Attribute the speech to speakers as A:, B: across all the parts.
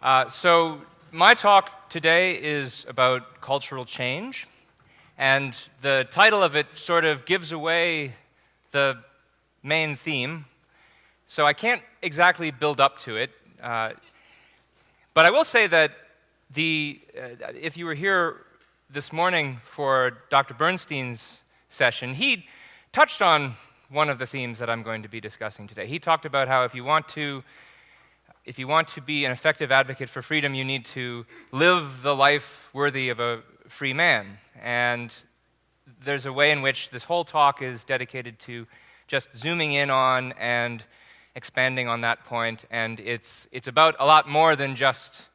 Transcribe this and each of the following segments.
A: So my talk today is about cultural change, and the title of it sort of gives away the main theme, so I can't exactly build up to it. But I will say that if you were here this morning for Dr. Bernstein's session, he touched on one of the themes that I'm going to be discussing today. He talked about how if you want to be an effective advocate for freedom, you need to live the life worthy of a free man. And there's a way in which this whole talk is dedicated to just zooming in on and expanding on that point. And it's about a lot more than just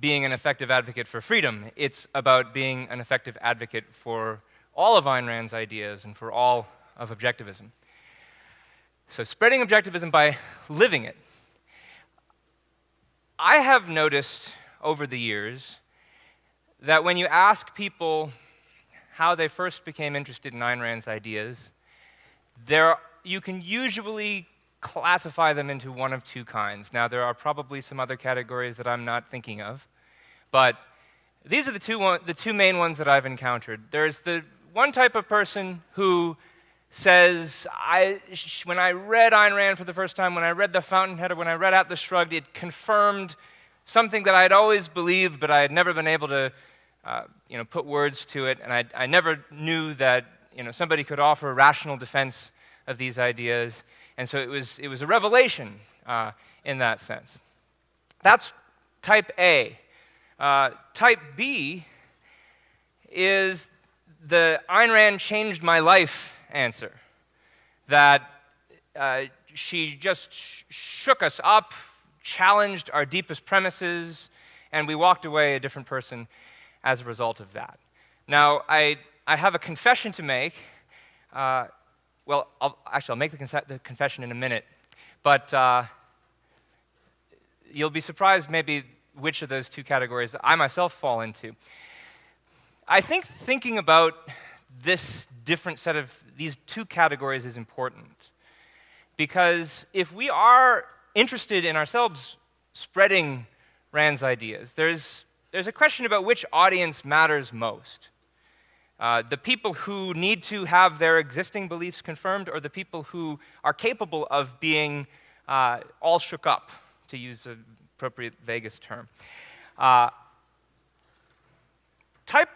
A: being an effective advocate for freedom. It's about being an effective advocate for all of Ayn Rand's ideas and for all of Objectivism. So spreading Objectivism by living it. I have noticed over the years that when you ask people how they first became interested in Ayn Rand's ideas, you can usually classify them into one of two kinds. Now, there are probably some other categories that I'm not thinking of, but these are the two main ones that I've encountered. There's the one type of person who says, when I read Ayn Rand for the first time, when I read The Fountainhead, or when I read Atlas Shrugged, it confirmed something that I had always believed, but I had never been able to put words to it, and I never knew that somebody could offer a rational defense of these ideas. And so it was a revelation in that sense. That's type A. Type B is the Ayn Rand changed my life answer, that she just shook us up, challenged our deepest premises, and we walked away a different person as a result of that. Now, I have a confession to make. Well, I'll make the confession in a minute, but you'll be surprised maybe which of those two categories I myself fall into. I think thinking about this different set of these two categories is important, because if we are interested in ourselves spreading Rand's ideas, there's a question about which audience matters most. The people who need to have their existing beliefs confirmed, or the people who are capable of being all shook up, to use an appropriate Vegas term.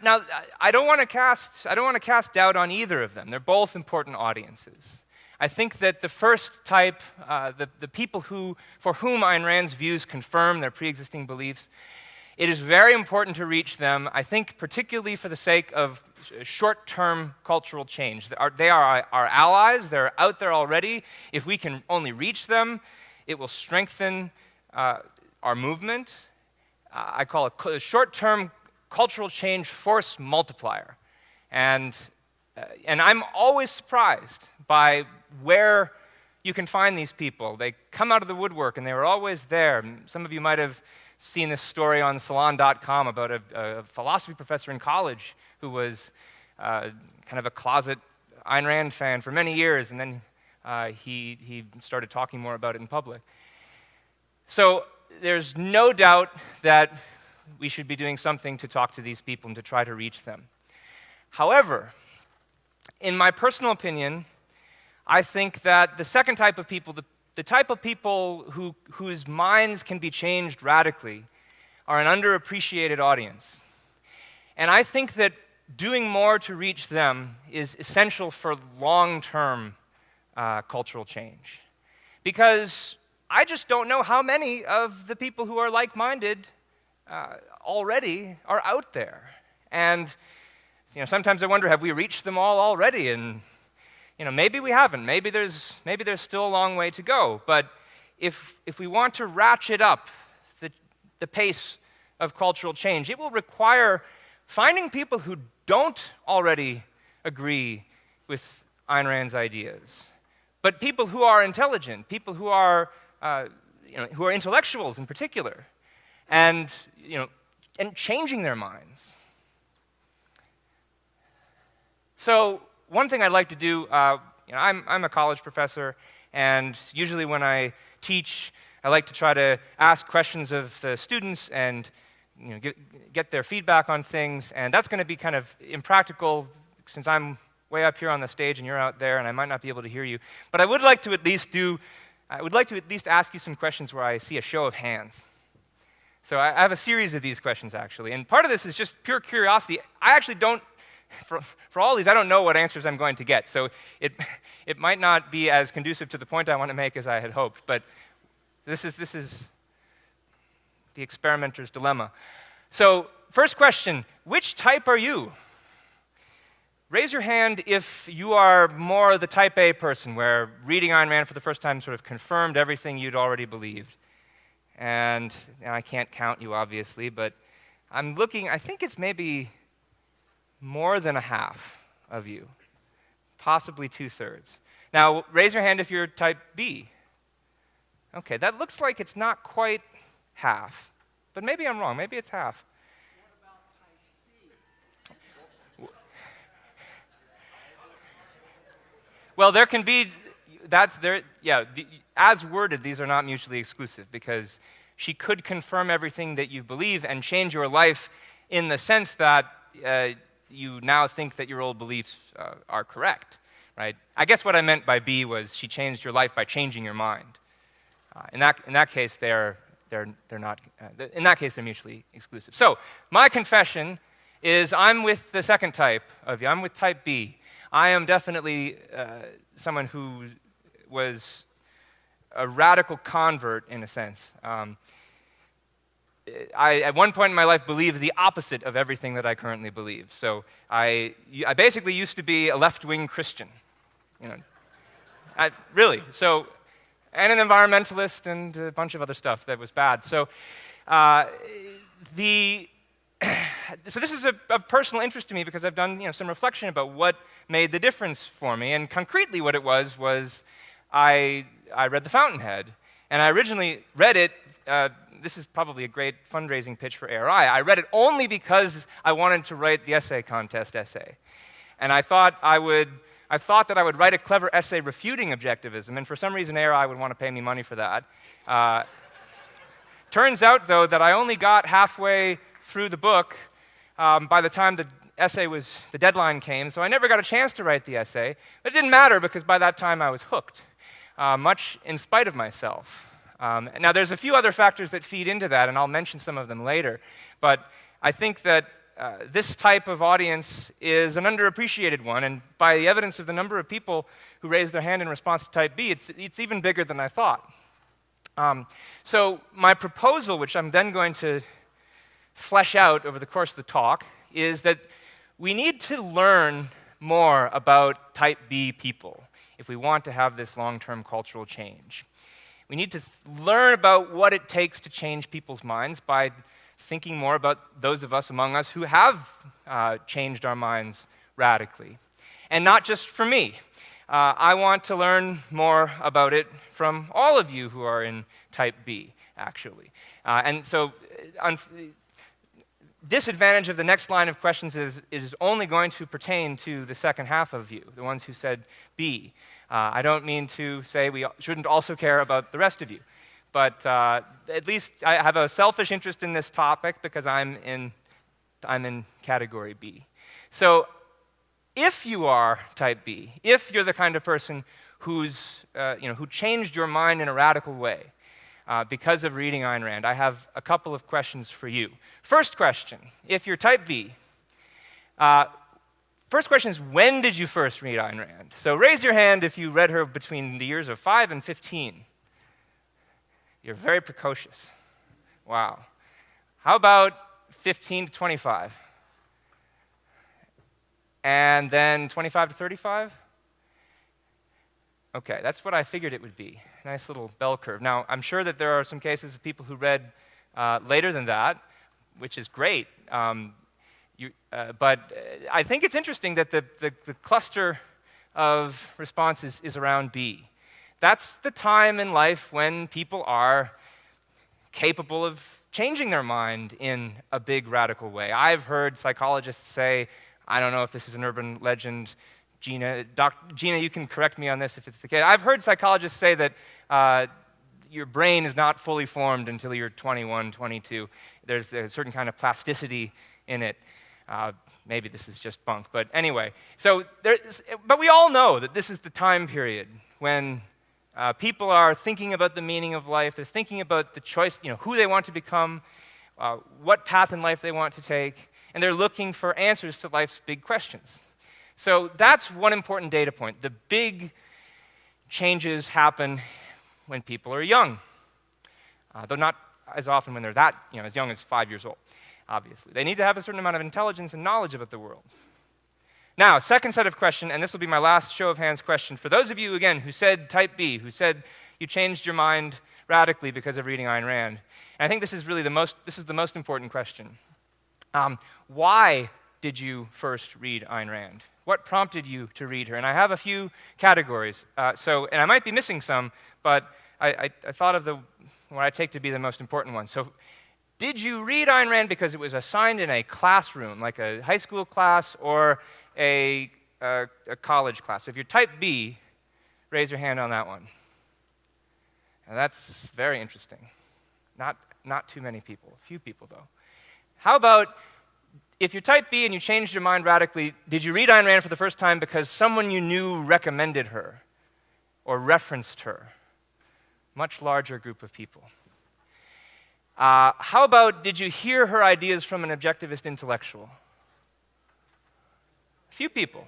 A: Now, I don't want to cast doubt on either of them. They're both important audiences. I think that the first type, the people for whom Ayn Rand's views confirm their pre-existing beliefs, it is very important to reach them, I think particularly for the sake of short-term cultural change. They are our allies. They're out there already. If we can only reach them, it will strengthen our movement. I call it a short-term cultural change force multiplier. And I'm always surprised by where you can find these people. They come out of the woodwork, and they were always there. Some of you might have seen this story on Salon.com about a philosophy professor in college who was kind of a closet Ayn Rand fan for many years, and then he started talking more about it in public. So there's no doubt that we should be doing something to talk to these people and to try to reach them. However, in my personal opinion, I think that the second type of people, the type of people whose minds can be changed radically, are an underappreciated audience. And I think that doing more to reach them is essential for long-term cultural change. Because I just don't know how many of the people who are like-minded already are out there. And sometimes I wonder, have we reached them all already? And maybe we haven't. Maybe there's still a long way to go. But if we want to ratchet up the pace of cultural change, it will require finding people who don't already agree with Ayn Rand's ideas, but people who are intelligent, people who are intellectuals in particular, and changing their minds. So one thing I'd like to do, I'm a college professor, and usually when I teach, I like to try to ask questions of the students and get their feedback on things, and that's going to be kind of impractical since I'm way up here on the stage and you're out there and I might not be able to hear you. But I would like to at least ask you some questions where I see a show of hands. So I have a series of these questions, actually, and part of this is just pure curiosity. I actually don't, for all these, I don't know what answers I'm going to get, so it might not be as conducive to the point I want to make as I had hoped, but this is the experimenter's dilemma. So, first question, which type are you? Raise your hand if you are more the type A person, where reading Ayn Rand for the first time sort of confirmed everything you'd already believed. And I can't count you, obviously, but I'm looking, I think it's maybe more than a half of you, possibly 2/3. Now, raise your hand if you're type B. Okay, that looks like it's not quite half, but maybe I'm wrong. Maybe it's half.
B: What about type C?
A: Well, there can be, as worded, these are not mutually exclusive, because she could confirm everything that you believe and change your life in the sense that you now think that your old beliefs are correct, right? I guess what I meant by B was she changed your life by changing your mind. In that case, they're not. In that case, they're mutually exclusive. So my confession is I'm with the second type of you. I'm with type B. I am definitely someone who was a radical convert in a sense. I, at one point in my life, believed the opposite of everything that I currently believe. So I basically used to be a left-wing Christian, really. So, and an environmentalist and a bunch of other stuff that was bad. So, so this is of personal interest to me because I've done some reflection about what made the difference for me. And concretely, what it was I read The Fountainhead, and I originally read it. This is probably a great fundraising pitch for ARI. I read it only because I wanted to write the essay contest essay. And I thought that I would write a clever essay refuting objectivism, and for some reason ARI would want to pay me money for that. Turns out, though, that I only got halfway through the book by the time the deadline came, so I never got a chance to write the essay. But it didn't matter because by that time I was hooked, much in spite of myself. Now, there's a few other factors that feed into that, and I'll mention some of them later. But I think that this type of audience is an underappreciated one, and by the evidence of the number of people who raised their hand in response to type B, it's even bigger than I thought. So my proposal, which I'm then going to flesh out over the course of the talk, is that we need to learn more about type B people if we want to have this long-term cultural change. We need to learn about what it takes to change people's minds by thinking more about those of us among us who have changed our minds radically. And not just for me. I want to learn more about it from all of you who are in type B, actually. And so disadvantage of the next line of questions is only going to pertain to the second half of you, the ones who said B. I don't mean to say we shouldn't also care about the rest of you, but at least I have a selfish interest in this topic because I'm in category B. So if you are type B, if you're the kind of person who changed your mind in a radical way because of reading Ayn Rand, I have a couple of questions for you. First question, if you're type B, first question is, when did you first read Ayn Rand? So raise your hand if you read her between the years of 5 and 15. You're very precocious. Wow. How about 15 to 25? And then 25 to 35? Okay, that's what I figured it would be. Nice little bell curve. Now, I'm sure that there are some cases of people who read later than that, which is great. But I think it's interesting that the cluster of responses is around B. That's the time in life when people are capable of changing their mind in a big, radical way. I've heard psychologists say, I don't know if this is an urban legend, Gina, you can correct me on this if it's the case. I've heard psychologists say that your brain is not fully formed until you're 21, 22. There's a certain kind of plasticity in it. Maybe this is just bunk, but anyway. But we all know that this is the time period when people are thinking about the meaning of life. They're thinking about the choice, who they want to become, what path in life they want to take, and they're looking for answers to life's big questions. So that's one important data point. The big changes happen when people are young, though not as often when they're that, as young as 5 years old, obviously. They need to have a certain amount of intelligence and knowledge about the world. Now, second set of question, and this will be my last show of hands question. For those of you, again, who said type B, who said you changed your mind radically because of reading Ayn Rand, and I think this is really the most important question. Why did you first read Ayn Rand? What prompted you to read her? And I have a few categories, and I might be missing some, but I thought of what I take to be the most important ones. So, did you read Ayn Rand because it was assigned in a classroom, like a high school class or a college class? So if you're type B, raise your hand on that one. Now that's very interesting. Not too many people, a few people though. How about, if you're type B and you changed your mind radically, did you read Ayn Rand for the first time because someone you knew recommended her or referenced her? Much larger group of people. How about, did you hear her ideas from an objectivist intellectual? A few people.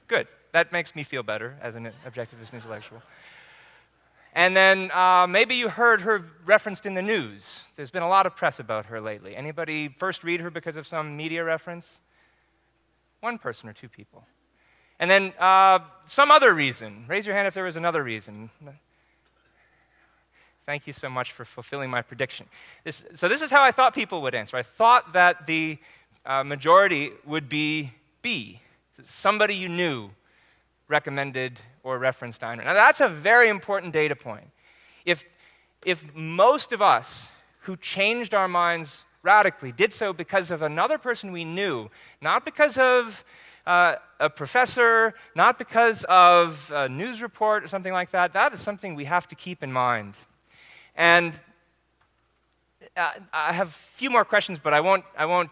A: Good. That makes me feel better as an objectivist intellectual. And then maybe you heard her referenced in the news. There's been a lot of press about her lately. Anybody first read her because of some media reference? One person or two people. And then some other reason. Raise your hand if there was another reason. Thank you so much for fulfilling my prediction. So this is how I thought people would answer. I thought that the majority would be B. Somebody you knew recommended or referenced Ayn Rand. Now that's a very important data point. If most of us who changed our minds radically did so because of another person we knew, not because of a professor, not because of a news report or something like that, that is something we have to keep in mind. And I have a few more questions, but I won't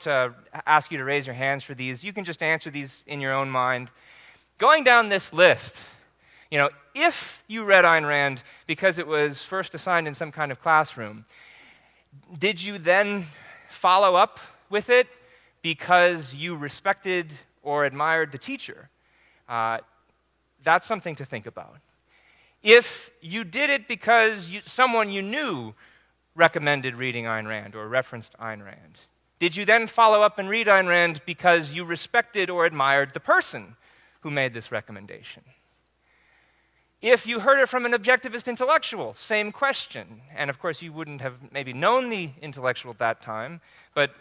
A: ask you to raise your hands for these. You can just answer these in your own mind. Going down this list, if you read Ayn Rand because it was first assigned in some kind of classroom, did you then follow up with it because you respected or admired the teacher? That's something to think about. If you did it because someone you knew recommended reading Ayn Rand or referenced Ayn Rand, did you then follow up and read Ayn Rand because you respected or admired the person who made this recommendation? If you heard it from an objectivist intellectual, same question. And of course, you wouldn't have maybe known the intellectual at that time, but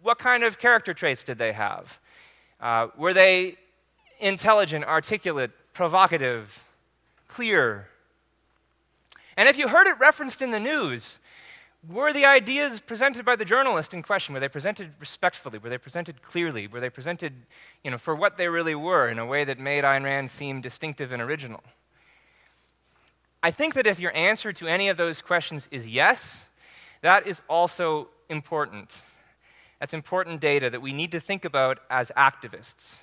A: what kind of character traits did they have? Were they intelligent, articulate, provocative, clear? And if you heard it referenced in the news, were the ideas presented by the journalist in question, were they presented respectfully, were they presented clearly, were they presented for what they really were in a way that made Ayn Rand seem distinctive and original? I think that if your answer to any of those questions is yes, that is also important. That's important data that we need to think about as activists.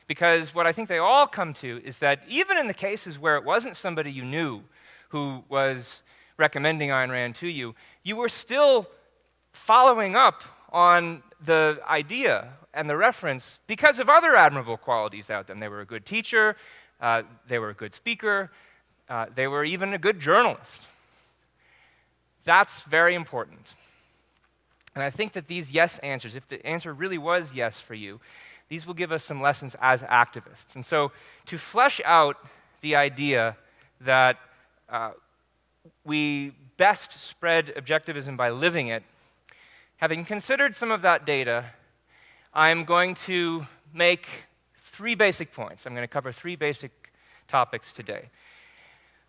A: Because what I think they all come to is that even in the cases where it wasn't somebody you knew who was recommending Ayn Rand to you, you were still following up on the idea and the reference because of other admirable qualities out there. They were a good teacher, they were a good speaker, they were even a good journalist. That's very important. And I think that these yes answers, if the answer really was yes for you, these will give us some lessons as activists. And so to flesh out the idea that we best spread objectivism by living it, having considered some of that data, I'm going to make 3 basic points. I'm going to cover 3 basic topics today.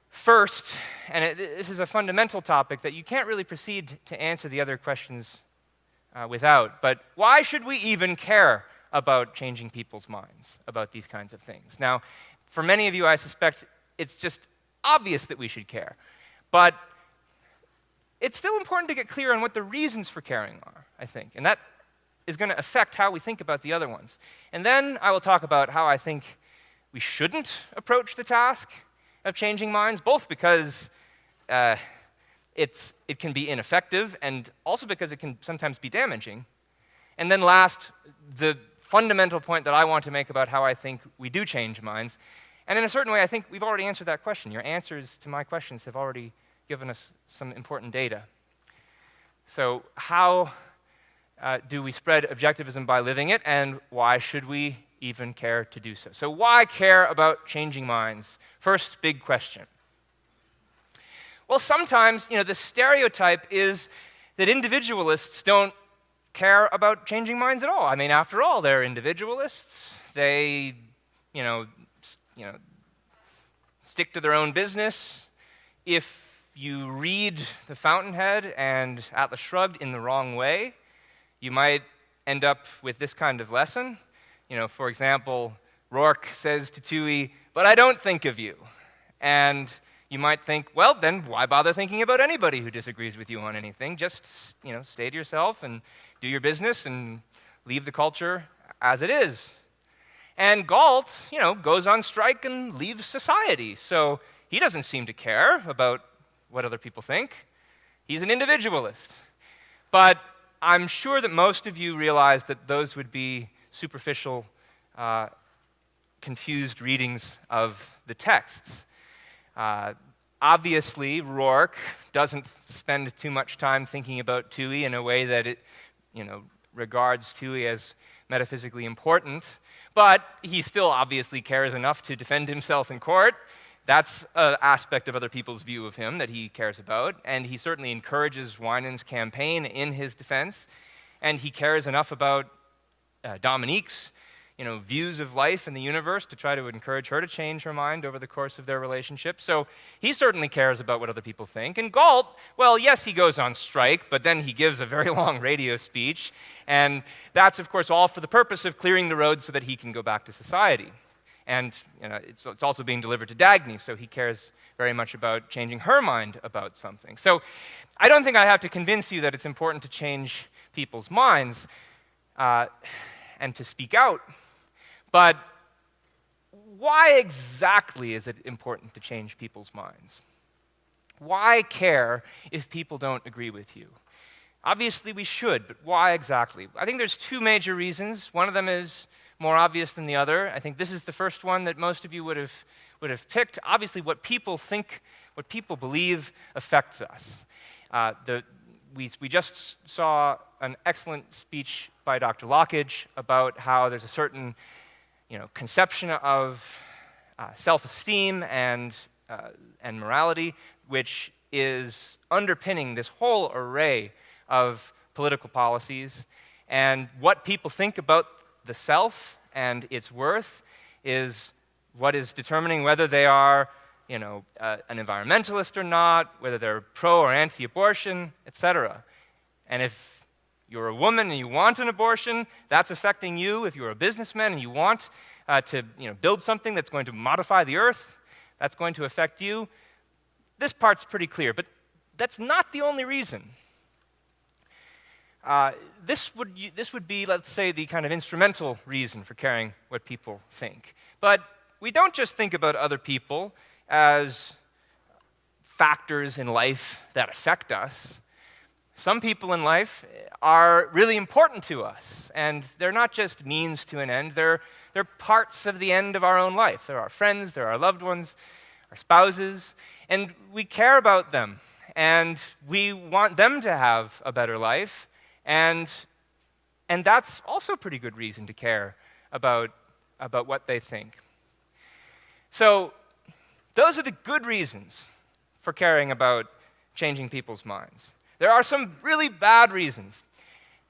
A: First, and this is a fundamental topic that you can't really proceed to answer the other questions without, but why should we even care about changing people's minds about these kinds of things? Now, for many of you, I suspect it's just obvious that we should care. But it's still important to get clear on what the reasons for caring are, I think. And that is going to affect how we think about the other ones. And then I will talk about how I think we shouldn't approach the task of changing minds, both because it can be ineffective and also because it can sometimes be damaging. And then last, the fundamental point that I want to make about how I think we do change minds. And in a certain way, I think we've already answered that question. Your answers to my questions have already given us some important data. So how do we spread objectivism by living it, and why should we even care to do so? So why care about changing minds? First big question. Well, sometimes, the stereotype is that individualists don't care about changing minds at all. I mean, after all, they're individualists. They, stick to their own business. If you read The Fountainhead and Atlas Shrugged in the wrong way, you might end up with this kind of lesson. For example, Rourke says to Toohey, "But I don't think of you." And you might think, well, then why bother thinking about anybody who disagrees with you on anything? Just, stay to yourself and do your business and leave the culture as it is. And Galt, goes on strike and leaves society. So he doesn't seem to care about what other people think. He's an individualist. But I'm sure that most of you realize that those would be superficial, confused readings of the texts. Obviously, Rourke doesn't spend too much time thinking about Toohey in a way that it, regards Toohey as metaphysically important, but he still obviously cares enough to defend himself in court. That's an aspect of other people's view of him that he cares about, and he certainly encourages Winans' campaign in his defense, and he cares enough about Dominique's views of life and the universe to try to encourage her to change her mind over the course of their relationship. So he certainly cares about what other people think. And Galt, well, yes, he goes on strike, but then he gives a very long radio speech, and that's, of course, all for the purpose of clearing the road so that he can go back to society. And it's also being delivered to Dagny, so he cares very much about changing her mind about something. So I don't think I have to convince you that it's important to change people's minds and to speak out. But why exactly is it important to change people's minds? Why care if people don't agree with you? Obviously we should, but why exactly? I think there's two major reasons. One of them is more obvious than the other. I think this is the first one that most of you would have picked. Obviously what people think, what people believe affects us. We just saw an excellent speech by Dr. Lockridge about how there's a certain conception of self-esteem and morality, which is underpinning this whole array of political policies. And what people think about the self and its worth is what is determining whether they are, an environmentalist or not, whether they're pro or anti-abortion, etc. And if you're a woman and you want an abortion, that's affecting you. If you're a businessman and you want to build something that's going to modify the earth, that's going to affect you. This part's pretty clear, but that's not the only reason. This would be, let's say, the kind of instrumental reason for caring what people think. But we don't just think about other people as factors in life that affect us. Some people in life are really important to us, and they're not just means to an end, they're parts of the end of our own life. They're our friends, they're our loved ones, our spouses, and we care about them, and we want them to have a better life, and that's also a pretty good reason to care about what they think. So those are the good reasons for caring about changing people's minds. There are some really bad reasons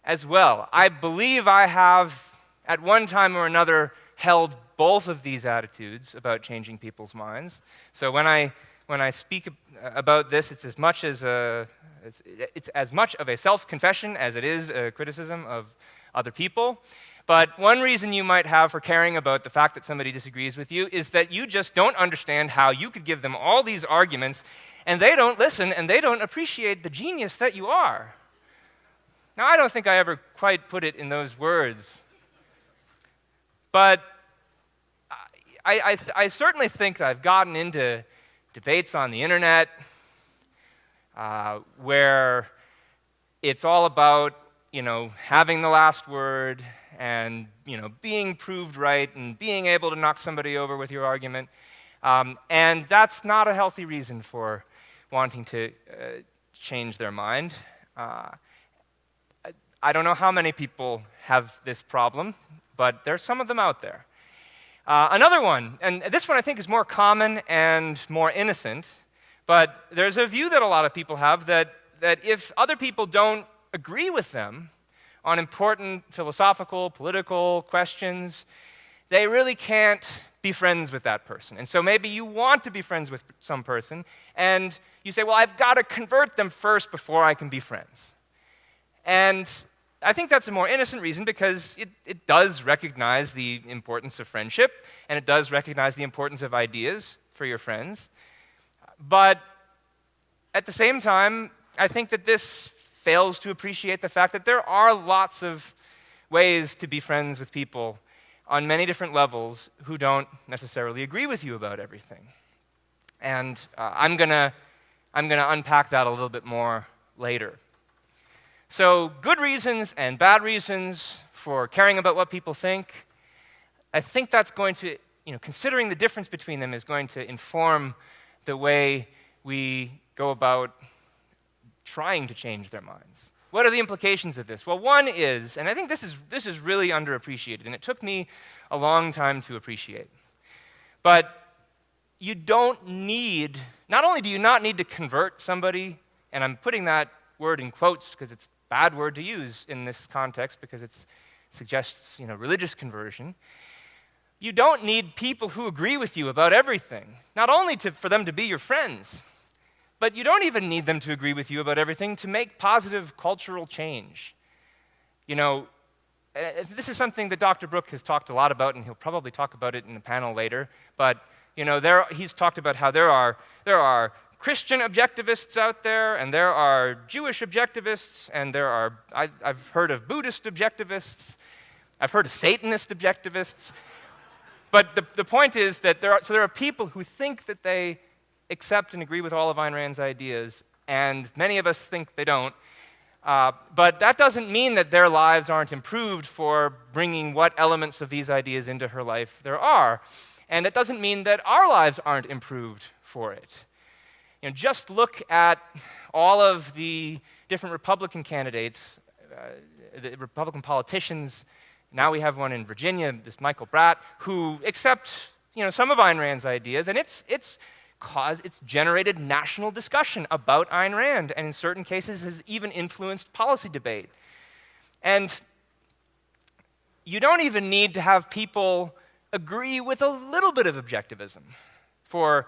A: as well. I believe I have, at one time or another, held both of these attitudes about changing people's minds. So when I speak about this, it's as much of a self-confession as it is a criticism of other people. But one reason you might have for caring about the fact that somebody disagrees with you is that you just don't understand how you could give them all these arguments and they don't listen, and they don't appreciate the genius that you are. Now, I don't think I ever quite put it in those words, but I certainly think that I've gotten into debates on the internet where it's all about, having the last word and, being proved right and being able to knock somebody over with your argument. And that's not a healthy reason for wanting to change their mind. I don't know how many people have this problem, but there's some of them out there. Another one, and this one I think is more common and more innocent, but there's a view that a lot of people have that if other people don't agree with them on important philosophical, political questions, they really can't be friends with that person. And so maybe you want to be friends with some person, and you say, well, I've got to convert them first before I can be friends. And I think that's a more innocent reason because it does recognize the importance of friendship, and it does recognize the importance of ideas for your friends. But at the same time, I think that this fails to appreciate the fact that there are lots of ways to be friends with people on many different levels who don't necessarily agree with you about everything. And I'm gonna unpack that a little bit more later. So good reasons and bad reasons for caring about what people think. I think that's going to, considering the difference between them is going to inform the way we go about trying to change their minds. What are the implications of this? Well, one is, and I think this is really underappreciated, and it took me a long time to appreciate. But you don't need, not only do you not need to convert somebody, and I'm putting that word in quotes because it's a bad word to use in this context because it suggests, religious conversion. You don't need people who agree with you about everything, not only for them to be your friends, but you don't even need them to agree with you about everything to make positive cultural change. This is something that Dr. Brooke has talked a lot about, and he'll probably talk about it in the panel later. But he's talked about how there are Christian objectivists out there, and there are Jewish objectivists, and I've heard of Buddhist objectivists, I've heard of Satanist objectivists. But the point is that there are people who think that they accept and agree with all of Ayn Rand's ideas, and many of us think they don't. But that doesn't mean that their lives aren't improved for bringing what elements of these ideas into her life there are. And it doesn't mean that our lives aren't improved for it. Just look at all of the different Republican candidates, the Republican politicians. Now we have one in Virginia, this Michael Bratt, who accept some of Ayn Rand's ideas, and it's generated national discussion about Ayn Rand, and in certain cases has even influenced policy debate. And you don't even need to have people agree with a little bit of objectivism for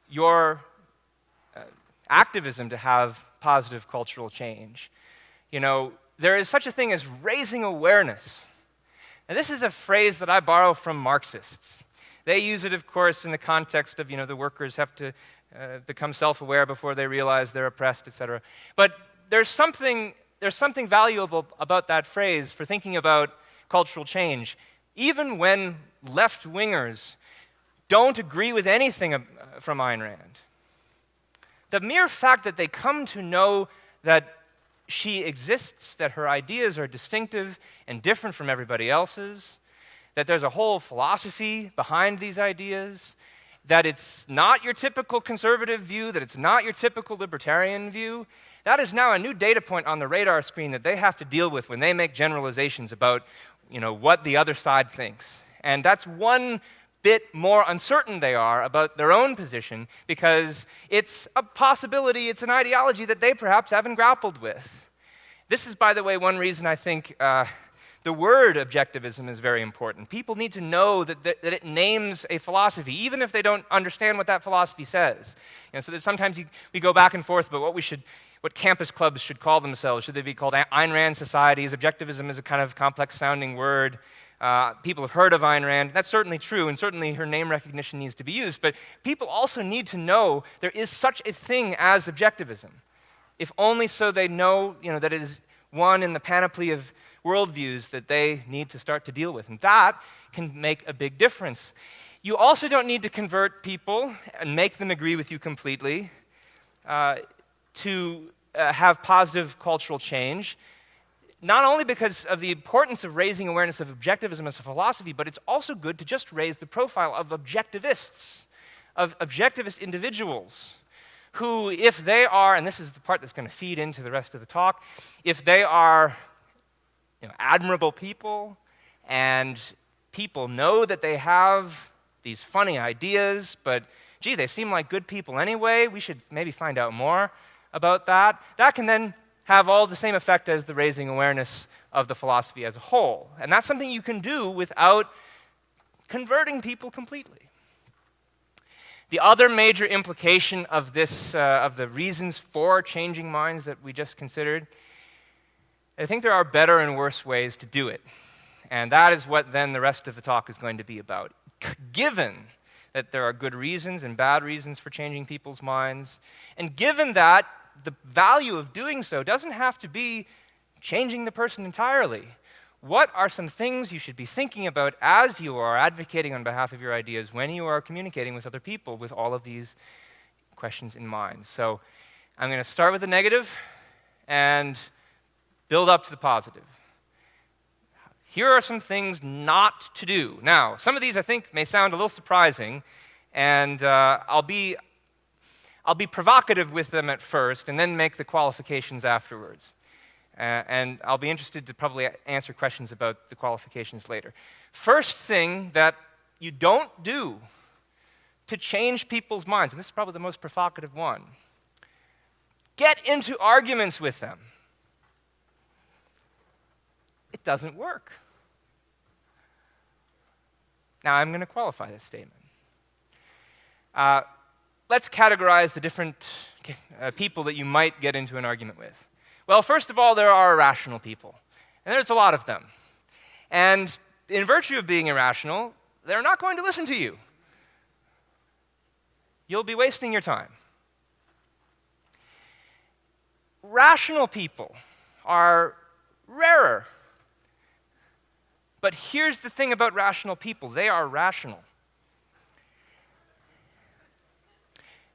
A: your activism to have positive cultural change. There is such a thing as raising awareness. And this is a phrase that I borrow from Marxists. They use it, of course, in the context of, the workers have to become self-aware before they realize they're oppressed, etc. But there's something valuable about that phrase for thinking about cultural change. Even when left-wingers don't agree with anything from Ayn Rand, the mere fact that they come to know that she exists, that her ideas are distinctive and different from everybody else's, that there's a whole philosophy behind these ideas, that it's not your typical conservative view, that it's not your typical libertarian view, that is now a new data point on the radar screen that they have to deal with when they make generalizations about, what the other side thinks. And that's one bit more uncertain they are about their own position because it's a possibility, it's an ideology that they perhaps haven't grappled with. This is, by the way, one reason I think the word objectivism is very important. People need to know that it names a philosophy, even if they don't understand what that philosophy says. So that sometimes we go back and forth about what campus clubs should call themselves. Should they be called Ayn Rand societies? Objectivism is a kind of complex-sounding word. People have heard of Ayn Rand. That's certainly true, and certainly her name recognition needs to be used. But people also need to know there is such a thing as objectivism, if only so they know, that it is one in the panoply of worldviews that they need to start to deal with. And that can make a big difference. You also don't need to convert people and make them agree with you completely to have positive cultural change. Not only because of the importance of raising awareness of objectivism as a philosophy, but it's also good to just raise the profile of objectivists, of objectivist individuals, who, if they are, and this is the part that's going to feed into the rest of the talk, if they are admirable people, and people know that they have these funny ideas, but gee, they seem like good people anyway, we should maybe find out more about that. That can then have all the same effect as the raising awareness of the philosophy as a whole. And that's something you can do without converting people completely. The other major implication of this, of the reasons for changing minds that we just considered, I think there are better and worse ways to do it. And that is what then the rest of the talk is going to be about. Given that there are good reasons and bad reasons for changing people's minds, and given that the value of doing so doesn't have to be changing the person entirely. What are some things you should be thinking about as you are advocating on behalf of your ideas when you are communicating with other people with all of these questions in mind? So I'm going to start with the negative and build up to the positive. Here are some things not to do. Now, some of these I think may sound a little surprising, and I'll be provocative with them at first and then make the qualifications afterwards. And I'll be interested to probably answer questions about the qualifications later. First thing that you don't do to change people's minds, and this is probably the most provocative one, get into arguments with them. It doesn't work. Now, I'm going to qualify this statement. Let's categorize the different people that you might get into an argument with. Well, first of all, there are irrational people, and there's a lot of them. And in virtue of being irrational, they're not going to listen to you. You'll be wasting your time. Rational people are rarer. But here's the thing about rational people. They are rational.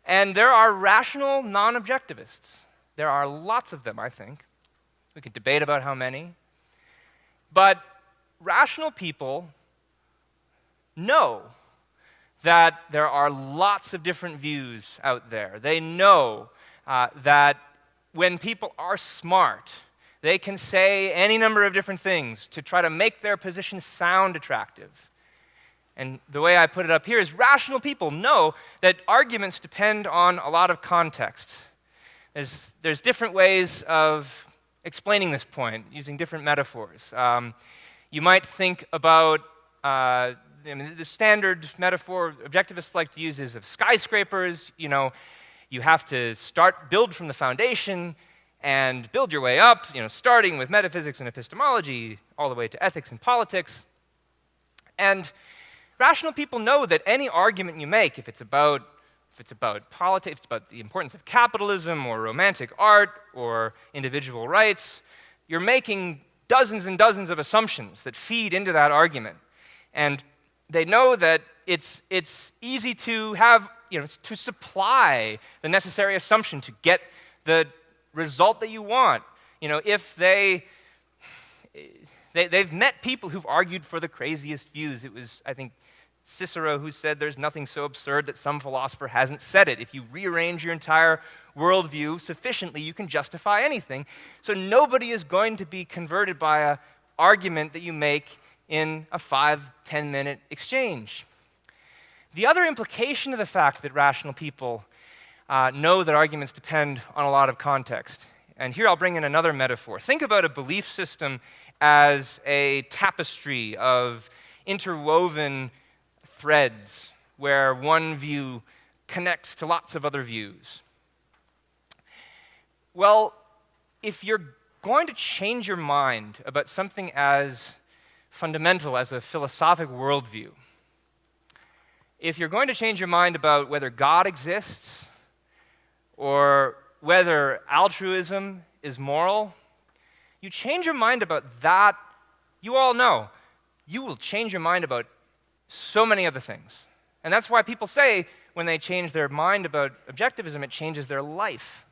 A: And there are rational non-objectivists. There are lots of them, I think. We could debate about how many. But rational people know that there are lots of different views out there. They know that when people are smart, they can say any number of different things to try to make their position sound attractive. And the way I put it up here is rational people know that arguments depend on a lot of context. There's different ways of explaining this point, using different metaphors. You might think about the standard metaphor objectivists like to use is of skyscrapers. You have to build from the foundation and build your way up, starting with metaphysics and epistemology, all the way to ethics and politics. And rational people know that any argument you make, if it's about politics, if it's about the importance of capitalism or romantic art or individual rights, you're making dozens and dozens of assumptions that feed into that argument. And they know that it's easy to have, to supply the necessary assumption to get the result that you want. If they've met people who've argued for the craziest views. It was, I think, Cicero who said there's nothing so absurd that some philosopher hasn't said it. If you rearrange your entire worldview sufficiently, you can justify anything. So nobody is going to be converted by an argument that you make in a 5-10 minute exchange. The other implication of the fact that rational people know that arguments depend on a lot of context. And here I'll bring in another metaphor. Think about a belief system as a tapestry of interwoven threads where one view connects to lots of other views. Well, if you're going to change your mind about something as fundamental as a philosophic worldview. If you're going to change your mind about whether God exists or whether altruism is moral, you change your mind about that, you all know, you will change your mind about so many other things. And that's why people say when they change their mind about objectivism, it changes their life.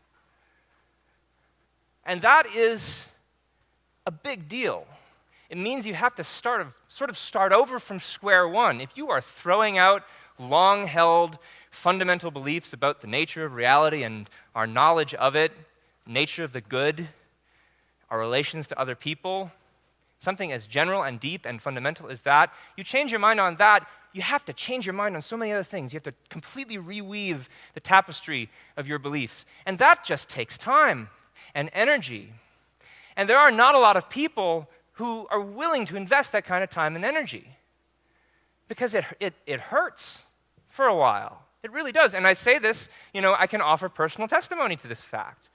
A: And that is a big deal. It means you have to sort of start over from square one. If you are throwing out long-held fundamental beliefs about the nature of reality and our knowledge of it, nature of the good, our relations to other people, something as general and deep and fundamental as that, you change your mind on that, you have to change your mind on so many other things. You have to completely reweave the tapestry of your beliefs. And that just takes time and energy. And there are not a lot of people who are willing to invest that kind of time and energy because it hurts for a while. It really does. And I say this, I can offer personal testimony to this fact.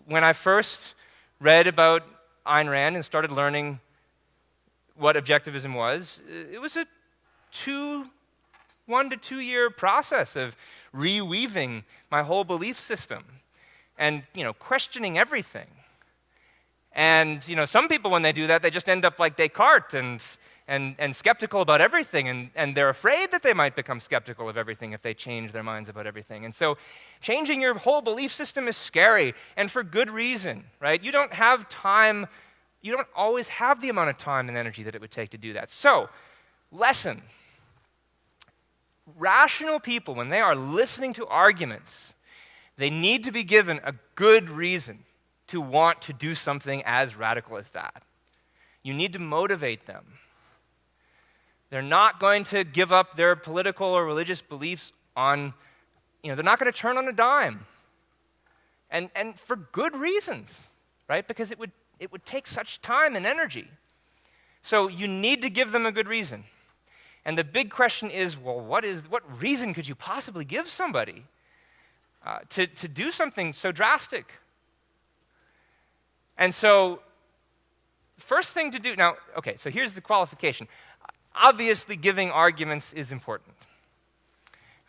A: When I first read about Ayn Rand and started learning what objectivism was, it was a 1 to 2 year process of reweaving my whole belief system and questioning everything. And some people, when they do that, they just end up like Descartes and skeptical about everything, and they're afraid that they might become skeptical of everything if they change their minds about everything. And so changing your whole belief system is scary, and for good reason, right? You don't have time, you don't always have the amount of time and energy that it would take to do that. So, lesson. Rational people, when they are listening to arguments, they need to be given a good reason to want to do something as radical as that. You need to motivate them. They're not going to give up their political or religious beliefs on, they're not going to turn on a dime. And for good reasons, right? Because it would take such time and energy. So you need to give them a good reason. And the big question is, well, what reason could you possibly give somebody to do something so drastic? And so, first thing to do, now, okay, so here's the qualification. Obviously, giving arguments is important.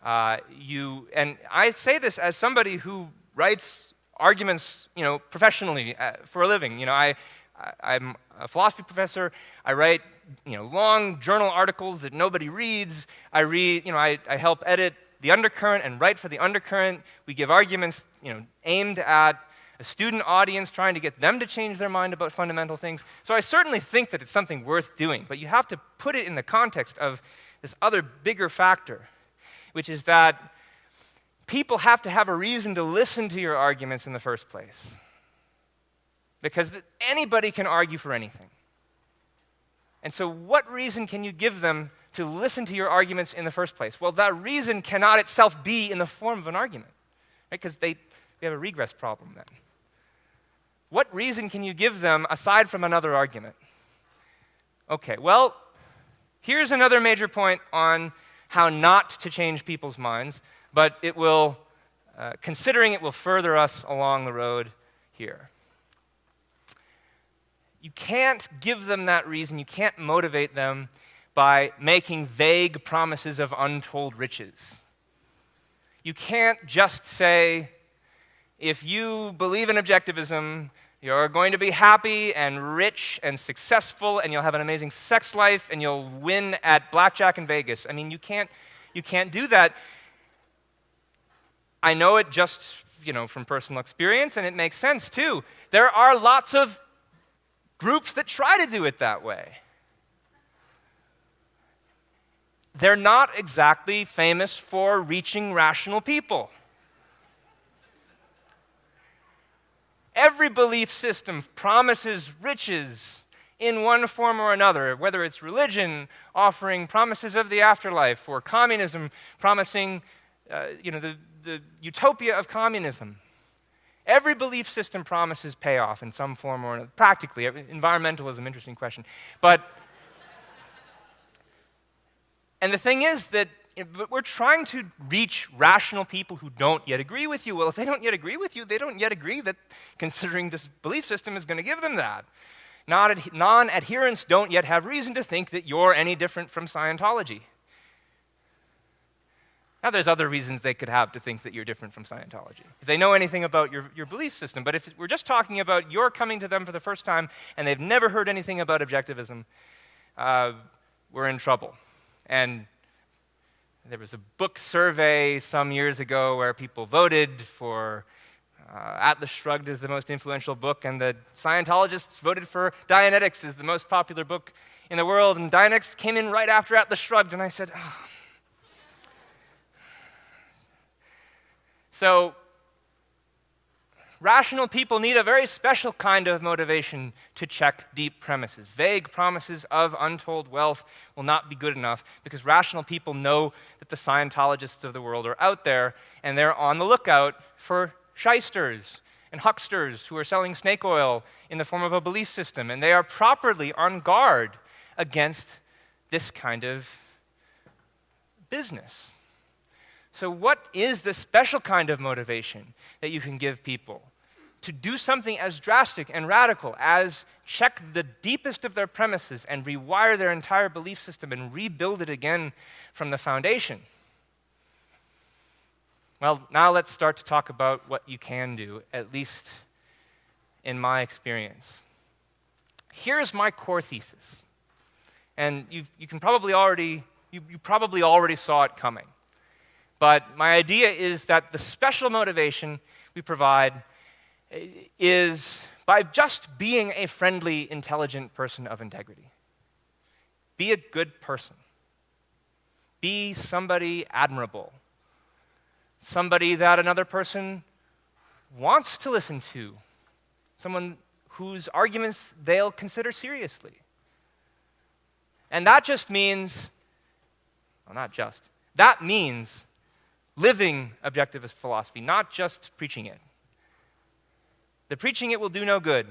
A: And I say this as somebody who writes arguments, professionally for a living. I'm a philosophy professor. I write, long journal articles that nobody reads. I help edit The Undercurrent and write for The Undercurrent. We give arguments, aimed at a student audience, trying to get them to change their mind about fundamental things. So I certainly think that it's something worth doing, but you have to put it in the context of this other bigger factor, which is that people have to have a reason to listen to your arguments in the first place. Because anybody can argue for anything. And so what reason can you give them to listen to your arguments in the first place? Well, that reason cannot itself be in the form of an argument, right? Because we have a regress problem then. What reason can you give them aside from another argument? Okay, well, here's another major point on how not to change people's minds, but considering it will further us along the road here. You can't give them that reason, you can't motivate them by making vague promises of untold riches. You can't just say, if you believe in objectivism, you're going to be happy and rich and successful, and you'll have an amazing sex life, and you'll win at blackjack in Vegas. I mean, you can't do that. I know it just, from personal experience, and it makes sense too. There are lots of groups that try to do it that way. They're not exactly famous for reaching rational people. Every belief system promises riches in one form or another, whether it's religion offering promises of the afterlife or communism promising the utopia of communism. Every belief system promises payoff in some form or another. Practically, environmentalism, interesting question. And the thing is that we're trying to reach rational people who don't yet agree with you. Well, if they don't yet agree with you, they don't yet agree that considering this belief system is going to give them that. Non-adherents don't yet have reason to think that you're any different from Scientology. Now, there's other reasons they could have to think that you're different from Scientology, if they know anything about your belief system. But if we're just talking about you're coming to them for the first time and they've never heard anything about objectivism, we're in trouble. And there was a book survey some years ago where people voted for Atlas Shrugged as the most influential book, and the Scientologists voted for Dianetics as the most popular book in the world, and Dianetics came in right after Atlas Shrugged, and I said, oh. So, rational people need a very special kind of motivation to check deep premises. Vague promises of untold wealth will not be good enough because rational people know that the Scientologists of the world are out there and they're on the lookout for shysters and hucksters who are selling snake oil in the form of a belief system, and they are properly on guard against this kind of business. So what is the special kind of motivation that you can give people to do something as drastic and radical as check the deepest of their premises and rewire their entire belief system and rebuild it again from the foundation? Well, now let's start to talk about what you can do, at least in my experience. Here's my core thesis. And you probably already saw it coming. But my idea is that the special motivation we provide is by just being a friendly, intelligent person of integrity. Be a good person. Be somebody admirable. Somebody that another person wants to listen to. Someone whose arguments they'll consider seriously. And that just means, well, not just, that means living objectivist philosophy, not just preaching it. The preaching it will do no good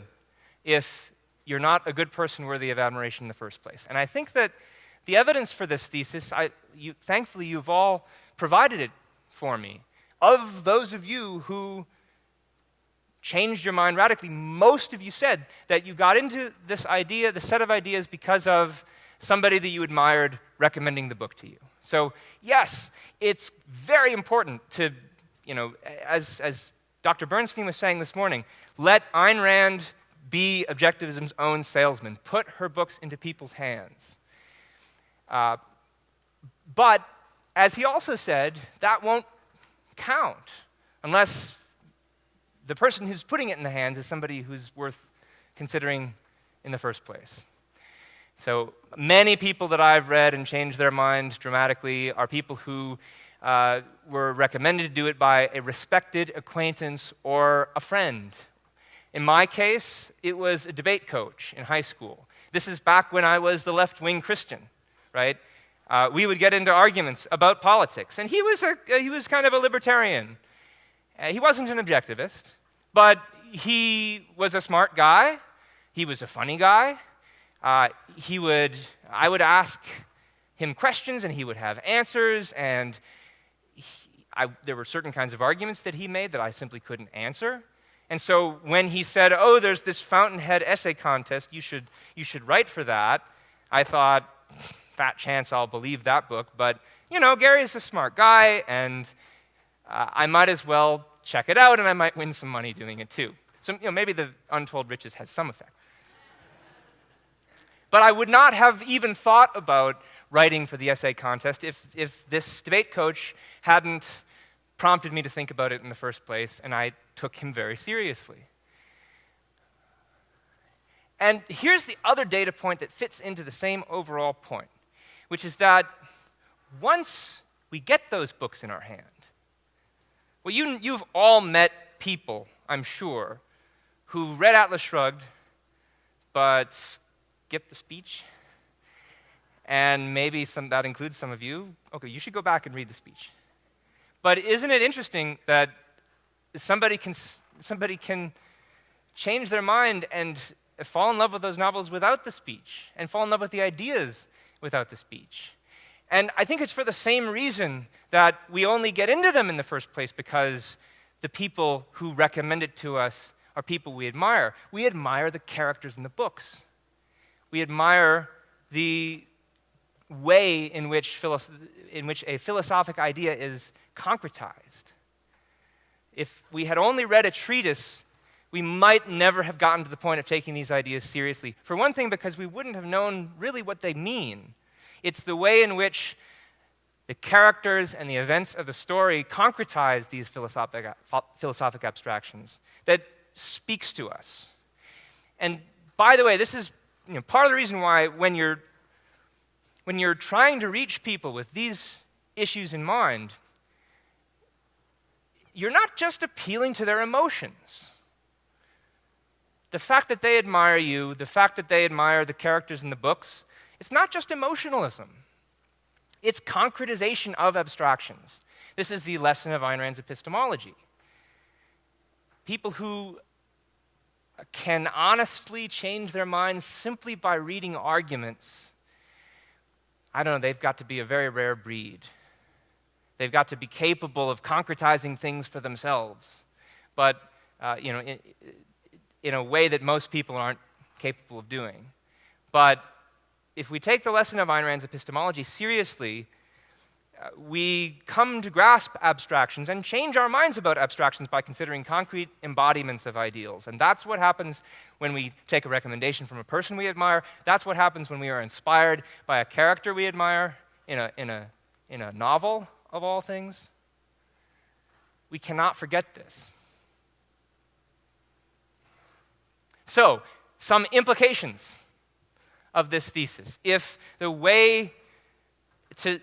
A: if you're not a good person worthy of admiration in the first place. And I think that the evidence for this thesis, thankfully you've all provided it for me. Of those of you who changed your mind radically, most of you said that you got into this idea, the set of ideas, because of somebody that you admired recommending the book to you. So yes, it's very important to, as Dr. Bernstein was saying this morning, let Ayn Rand be objectivism's own salesman. Put her books into people's hands. But, as he also said, that won't count unless the person who's putting it in the hands is somebody who's worth considering in the first place. So many people that I've read and changed their mind dramatically are people who were recommended to do it by a respected acquaintance or a friend. In my case, it was a debate coach in high school. This is back when I was the left-wing Christian, right? We would get into arguments about politics, and he was kind of a libertarian. He wasn't an objectivist, but he was a smart guy. He was a funny guy. I would ask him questions, and he would have answers, and there were certain kinds of arguments that he made that I simply couldn't answer. And so when he said, "Oh, there's this Fountainhead essay contest, you should write for that," I thought, fat chance I'll believe that book, but Gary's a smart guy, and I might as well check it out, and I might win some money doing it too. So maybe the untold riches has some effect. But I would not have even thought about writing for the essay contest if this debate coach hadn't prompted me to think about it in the first place, and I took him very seriously. And here's the other data point that fits into the same overall point, which is that once we get those books in our hand, well, you've all met people, I'm sure, who read Atlas Shrugged, but skipped the speech, and maybe that includes some of you. Okay, you should go back and read the speech. But isn't it interesting that somebody can change their mind and fall in love with those novels without the speech, and fall in love with the ideas without the speech? And I think it's for the same reason that we only get into them in the first place, because the people who recommend it to us are people we admire. We admire the characters in the books. We admire the way in which a philosophic idea is concretized. If we had only read a treatise, we might never have gotten to the point of taking these ideas seriously. For one thing, because we wouldn't have known really what they mean. It's the way in which the characters and the events of the story concretize these philosophic abstractions that speaks to us. And by the way, this is part of the reason why when you're trying to reach people with these issues in mind, you're not just appealing to their emotions. The fact that they admire you, the fact that they admire the characters in the books, it's not just emotionalism. It's concretization of abstractions. This is the lesson of Ayn Rand's epistemology. People who can honestly change their minds simply by reading arguments, I don't know, they've got to be a very rare breed. They've got to be capable of concretizing things for themselves, but in a way that most people aren't capable of doing. But if we take the lesson of Ayn Rand's epistemology seriously, we come to grasp abstractions and change our minds about abstractions by considering concrete embodiments of ideals. And that's what happens when we take a recommendation from a person we admire. That's what happens when we are inspired by a character we admire in a novel, of all things. We cannot forget this. So, some implications of this thesis. If the way to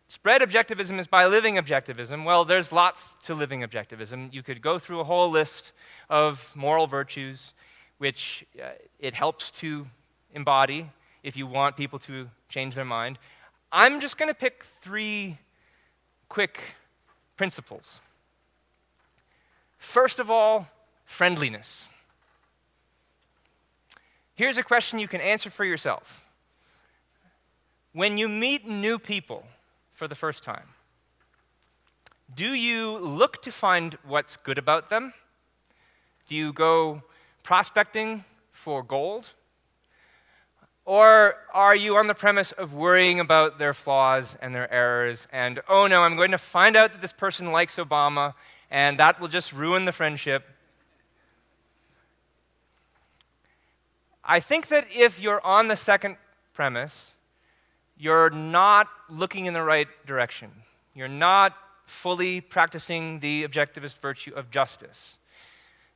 A: spread objectivism is by living objectivism, well, there's lots to living objectivism. You could go through a whole list of moral virtues, which it helps to embody if you want people to change their mind. I'm just going to pick 3 quick principles. First of all, friendliness. Here's a question you can answer for yourself. When you meet new people for the first time, do you look to find what's good about them? Do you go prospecting for gold? Or are you on the premise of worrying about their flaws and their errors and, oh no, I'm going to find out that this person likes Obama and that will just ruin the friendship? I think that if you're on the second premise, you're not looking in the right direction. You're not fully practicing the objectivist virtue of justice.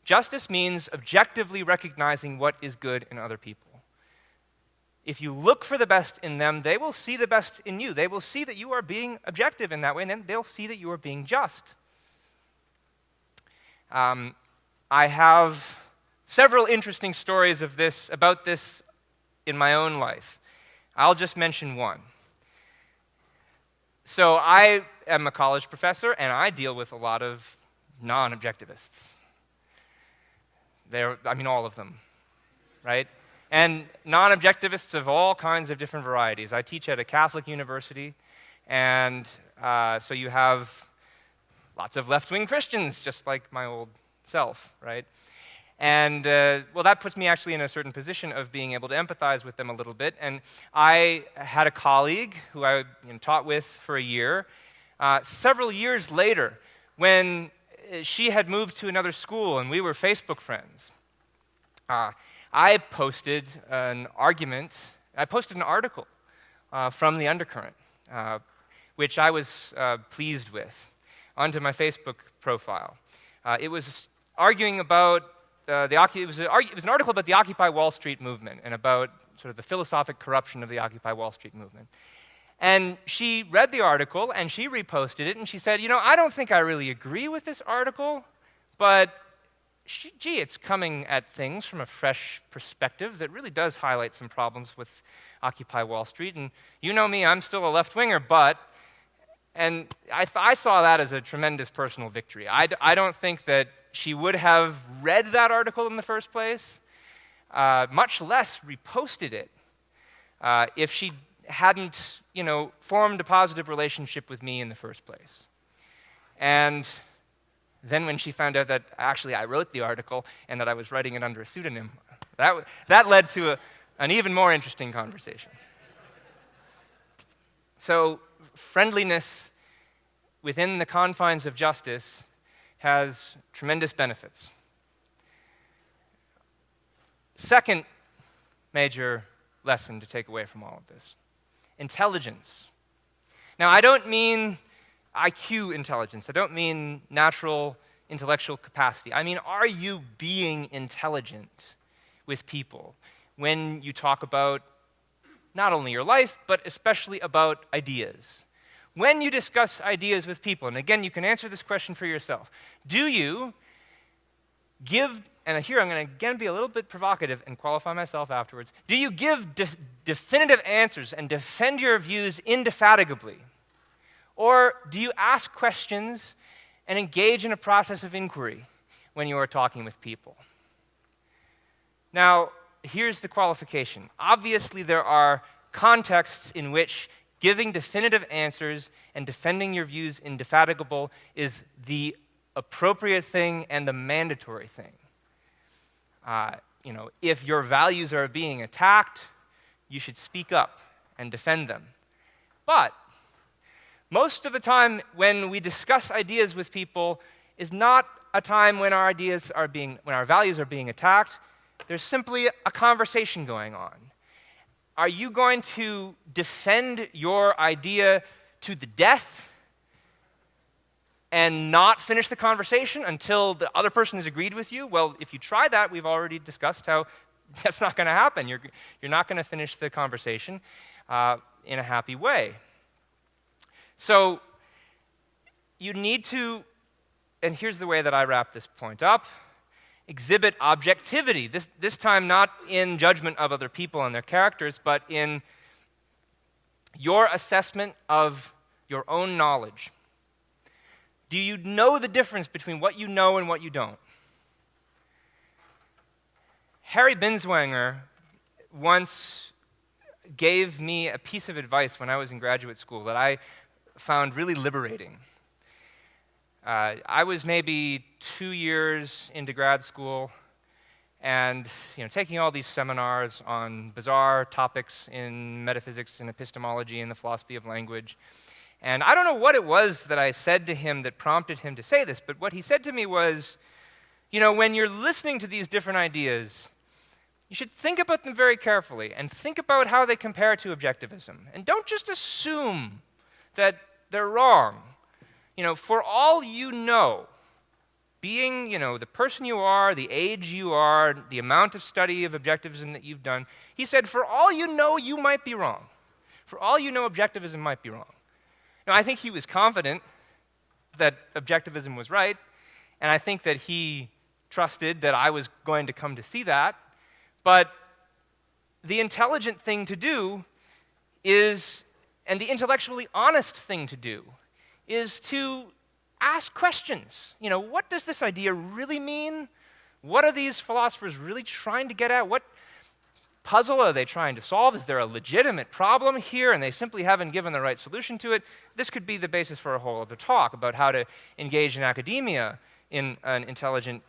A: Justice means objectively recognizing what is good in other people. If you look for the best in them, they will see the best in you. They will see that you are being objective in that way, and then they'll see that you are being just. I have several interesting stories about this in my own life. I'll just mention one. So I am a college professor, and I deal with a lot of non-objectivists. All of them, right? And non-objectivists of all kinds of different varieties. I teach at a Catholic university, and so you have lots of left-wing Christians, just like my old self, right? And, that puts me actually in a certain position of being able to empathize with them a little bit. And I had a colleague who I taught with for a year. Several years later, when she had moved to another school and we were Facebook friends, I posted an article from the Undercurrent, which I was pleased with, onto my Facebook profile. It was arguing about it was an article about the Occupy Wall Street movement and about sort of the philosophic corruption of the Occupy Wall Street movement. And she read the article and she reposted it and she said, I don't think I really agree with this article, but it's coming at things from a fresh perspective that really does highlight some problems with Occupy Wall Street. And you know me, I'm still a left-winger, and I saw that as a tremendous personal victory. I don't think that she would have read that article in the first place, much less reposted it, if she hadn't, formed a positive relationship with me in the first place. And Then when she found out that actually I wrote the article and that I was writing it under a pseudonym, that led to an even more interesting conversation. So friendliness within the confines of justice has tremendous benefits. Second major lesson to take away from all of this: intelligence. Now, I don't mean IQ intelligence. I don't mean natural intellectual capacity. I mean, are you being intelligent with people when you talk about not only your life, but especially about ideas? When you discuss ideas with people, and again, you can answer this question for yourself, do you give, and here I'm going to again be a little bit provocative and qualify myself afterwards, do you give definitive answers and defend your views indefatigably? Or do you ask questions and engage in a process of inquiry when you are talking with people? Now, here's the qualification. Obviously, there are contexts in which giving definitive answers and defending your views indefatigable is the appropriate thing and the mandatory thing. If your values are being attacked, you should speak up and defend them. But most of the time when we discuss ideas with people is not a time when our values are being attacked. There's simply a conversation going on. Are you going to defend your idea to the death and not finish the conversation until the other person has agreed with you? Well, if you try that, we've already discussed how that's not going to happen. You're not going to finish the conversation in a happy way. So you need to, and here's the way that I wrap this point up, exhibit objectivity, this time not in judgment of other people and their characters, but in your assessment of your own knowledge. Do you know the difference between what you know and what you don't? Harry Binswanger once gave me a piece of advice when I was in graduate school that I found really liberating. I was maybe 2 years into grad school and taking all these seminars on bizarre topics in metaphysics and epistemology and the philosophy of language. And I don't know what it was that I said to him that prompted him to say this, but what he said to me was, when you're listening to these different ideas, you should think about them very carefully and think about how they compare to objectivism. And don't just assume that they're wrong. For all you know, being, the person you are, the age you are, the amount of study of objectivism that you've done, he said, for all you know, you might be wrong. For all you know, objectivism might be wrong. Now, I think he was confident that objectivism was right, and I think that he trusted that I was going to come to see that, but the intelligent thing to do is, and the intellectually honest thing to do, is to ask questions. What does this idea really mean? What are these philosophers really trying to get at? What puzzle are they trying to solve? Is there a legitimate problem here and they simply haven't given the right solution to it? This could be the basis for a whole other talk about how to engage in academia in an intelligent,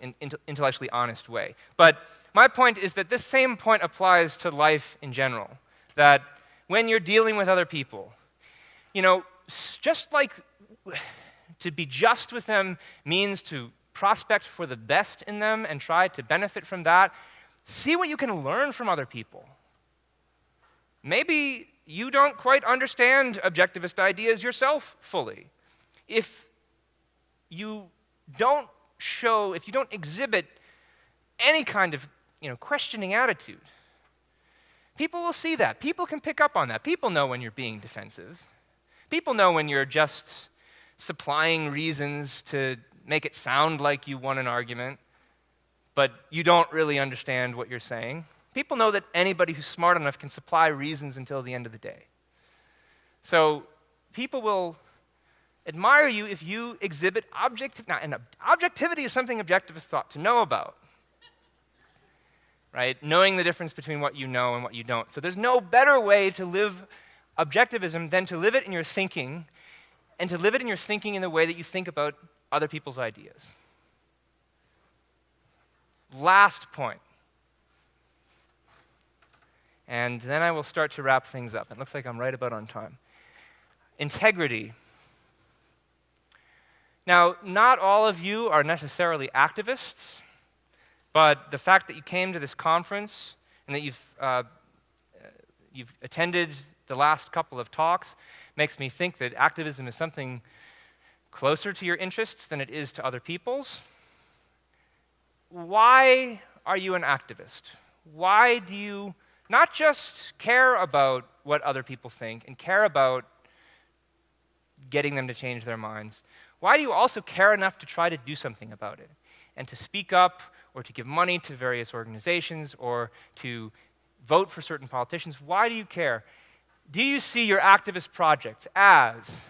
A: intellectually honest way. But my point is that this same point applies to life in general, that when you're dealing with other people, just like to be just with them means to prospect for the best in them and try to benefit from that, see what you can learn from other people. Maybe you don't quite understand objectivist ideas yourself fully. If you don't exhibit any kind of questioning attitude, people will see that. People can pick up on that. People know when you're being defensive. People know when you're just supplying reasons to make it sound like you won an argument, but you don't really understand what you're saying. People know that anybody who's smart enough can supply reasons until the end of the day. So people will admire you if you exhibit objectivity. And objectivity is something objectivists ought to know about, right? Knowing the difference between what you know and what you don't. So there's no better way to live objectivism than to live it in your thinking, and to live it in your thinking in the way that you think about other people's ideas. last point. And then I will start to wrap things up. It looks like I'm right about on time. Integrity. Now, not all of you are necessarily activists, but the fact that you came to this conference and that you've attended the last couple of talks makes me think that activism is something closer to your interests than it is to other people's. Why are you an activist? Why do you not just care about what other people think and care about getting them to change their minds? Why do you also care enough to try to do something about it and to speak up or to give money to various organizations or to vote for certain politicians? Why do you care? Do you see your activist projects as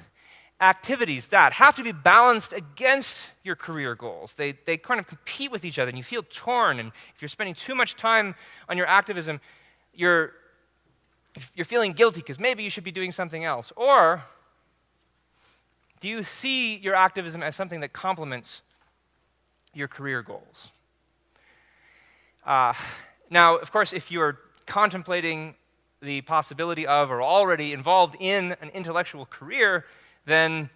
A: activities that have to be balanced against your career goals? They kind of compete with each other and you feel torn, and if you're spending too much time on your activism, you're feeling guilty because maybe you should be doing something else. Or do you see your activism as something that complements your career goals? Now, of course, if you're contemplating the possibility of or already involved in an intellectual career, then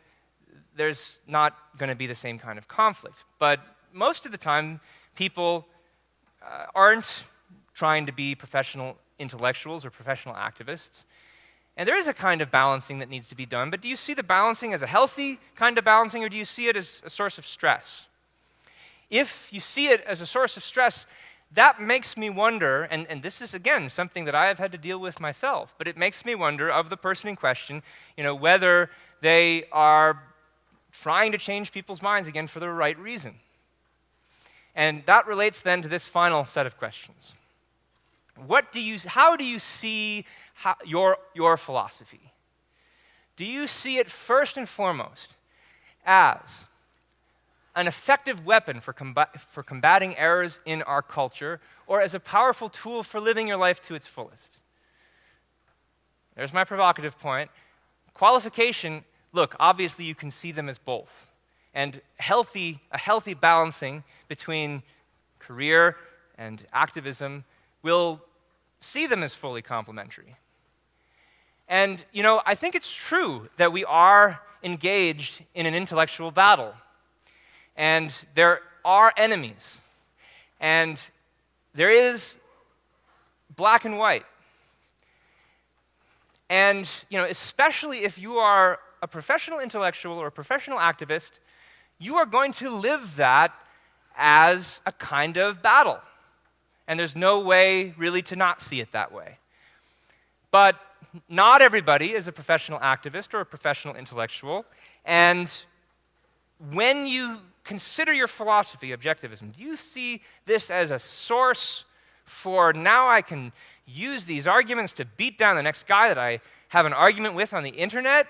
A: there's not going to be the same kind of conflict. But most of the time, people aren't trying to be professional intellectuals or professional activists. And there is a kind of balancing that needs to be done, but do you see the balancing as a healthy kind of balancing, or do you see it as a source of stress? If you see it as a source of stress, that makes me wonder, and this is, again, something that I have had to deal with myself, but it makes me wonder of the person in question, whether they are trying to change people's minds, again, for the right reason. And that relates then to this final set of questions. How do you see your philosophy? Do you see it first and foremost as an effective weapon for combating errors in our culture, or as a powerful tool for living your life to its fullest? There's my provocative point. Qualification, look, obviously you can see them as both. And a healthy balancing between career and activism will see them as fully complementary. And, I think it's true that we are engaged in an intellectual battle. And there are enemies. And there is black and white. And, especially if you are a professional intellectual or a professional activist, you are going to live that as a kind of battle. And there's no way really to not see it that way. But not everybody is a professional activist or a professional intellectual. And when you consider your philosophy, objectivism, do you see this as a source for now I can use these arguments to beat down the next guy that I have an argument with on the internet?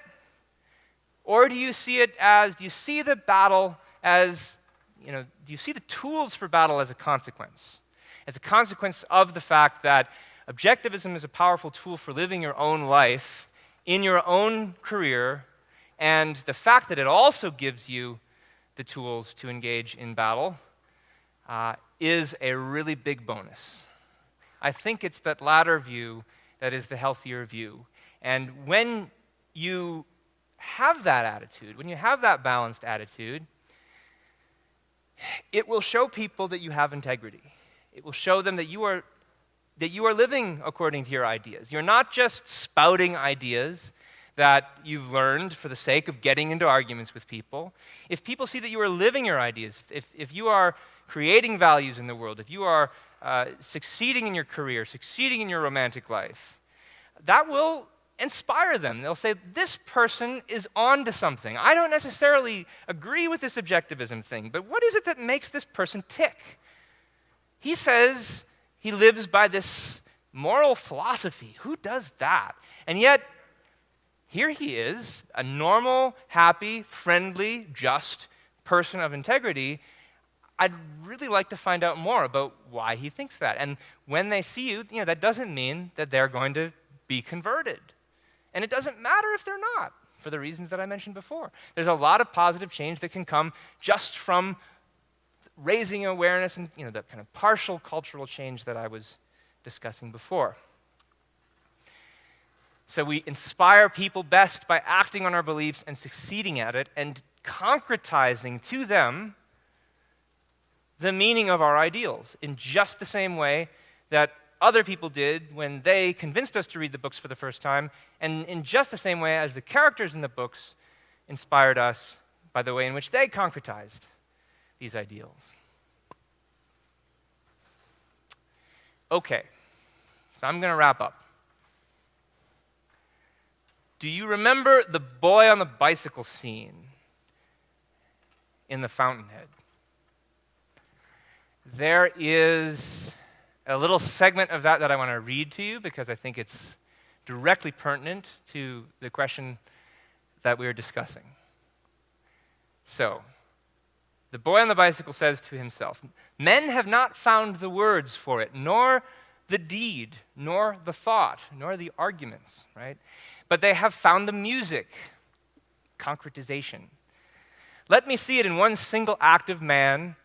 A: Or do you see the battle as, do you see the tools for battle as a consequence? As a consequence of the fact that objectivism is a powerful tool for living your own life in your own career, and the fact that it also gives you the tools to engage in battle is a really big bonus. I think it's that latter view that is the healthier view. And when you have that attitude, when you have that balanced attitude, it will show people that you have integrity. It will show them that you are living according to your ideas. You're not just spouting ideas that you've learned for the sake of getting into arguments with people. If people see that you are living your ideas, if you are creating values in the world, if you are succeeding in your career, succeeding in your romantic life, that will inspire them. They'll say, this person is on to something. I don't necessarily agree with this objectivism thing, but what is it that makes this person tick? He says he lives by this moral philosophy. Who does that? And yet, here he is, a normal, happy, friendly, just person of integrity. I'd really like to find out more about why he thinks that. And when they see you, that doesn't mean that they're going to be converted. And it doesn't matter if they're not, for the reasons that I mentioned before. There's a lot of positive change that can come just from raising awareness and the kind of partial cultural change that I was discussing before. So we inspire people best by acting on our beliefs and succeeding at it and concretizing to them the meaning of our ideals in just the same way that other people did when they convinced us to read the books for the first time, and in just the same way as the characters in the books inspired us by the way in which they concretized these ideals. Okay, so I'm going to wrap up. Do you remember the boy on the bicycle scene in The Fountainhead? There is a little segment of that I want to read to you because I think it's directly pertinent to the question that we are discussing. So, the boy on the bicycle says to himself, "Men have not found the words for it, nor the deed, nor the thought, nor the arguments," right? "But they have found the music," concretization. "Let me see it in one single act of man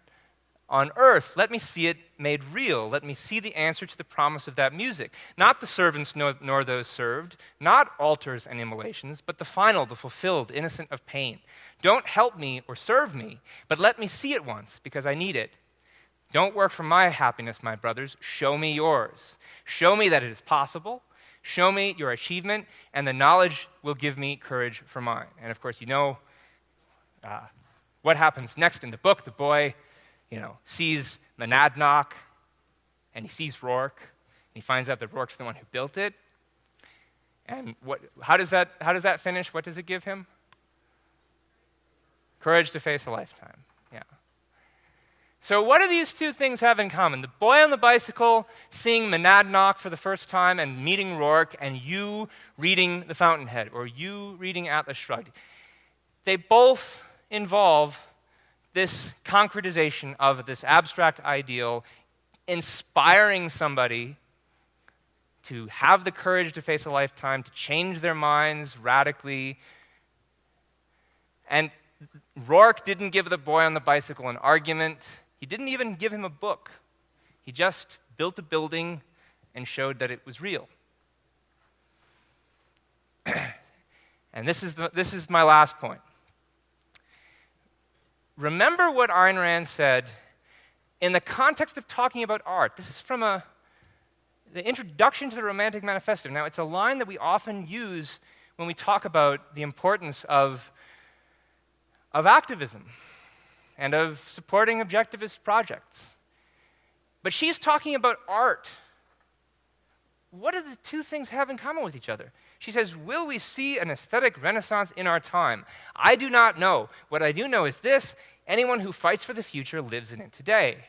A: on earth. Let me see it made real. Let me see the answer to the promise of that music. Not the servants nor those served, not altars and immolations, but the final, the fulfilled, innocent of pain. Don't help me or serve me, but let me see it once, because I need it. Don't work for my happiness, my brothers. Show me yours. Show me that it is possible. Show me your achievement, and the knowledge will give me courage for mine." And of course, what happens next in the book. The boy sees Monadnock, and he sees Rourke, and he finds out that Rourke's the one who built it. And how does that finish? What does it give him? Courage to face a lifetime. Yeah. So what do these two things have in common? The boy on the bicycle seeing Monadnock for the first time and meeting Rourke, and you reading The Fountainhead, or you reading Atlas Shrugged. They both involve this concretization of this abstract ideal, inspiring somebody to have the courage to face a lifetime, to change their minds radically. And Rourke didn't give the boy on the bicycle an argument. He didn't even give him a book. He just built a building and showed that it was real. And this is my last point. Remember what Ayn Rand said in the context of talking about art. This is from the introduction to the Romantic Manifesto. Now, it's a line that we often use when we talk about the importance of activism and of supporting objectivist projects. But she's talking about art. What do the two things have in common with each other? She says, "Will we see an aesthetic renaissance in our time? I do not know. What I do know is this: anyone who fights for the future lives in it today."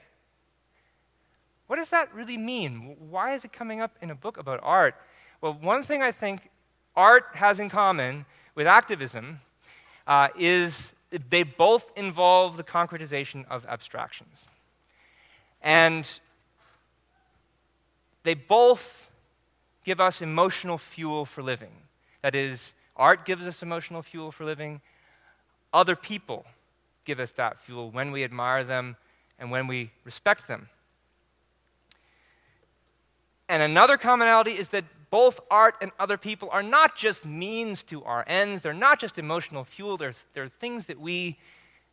A: What does that really mean? Why is it coming up in a book about art? Well, one thing I think art has in common with activism is they both involve the concretization of abstractions. And they both give us emotional fuel for living. That is, art gives us emotional fuel for living. Other people give us that fuel when we admire them and when we respect them. And another commonality is that both art and other people are not just means to our ends. They're not just emotional fuel. They're things that we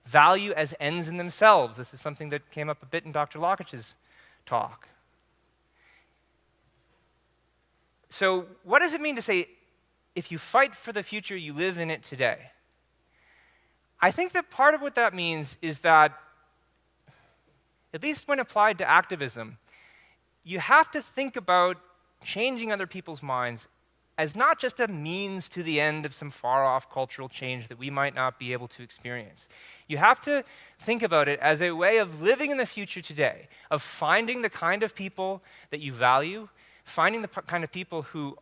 A: value as ends in themselves. This is something that came up a bit in Dr. Lockitch's talk. So what does it mean to say, if you fight for the future, you live in it today? I think that part of what that means is that, at least when applied to activism, you have to think about changing other people's minds as not just a means to the end of some far-off cultural change that we might not be able to experience. You have to think about it as a way of living in the future today, of finding the kind of people that you value, finding the kind of people who,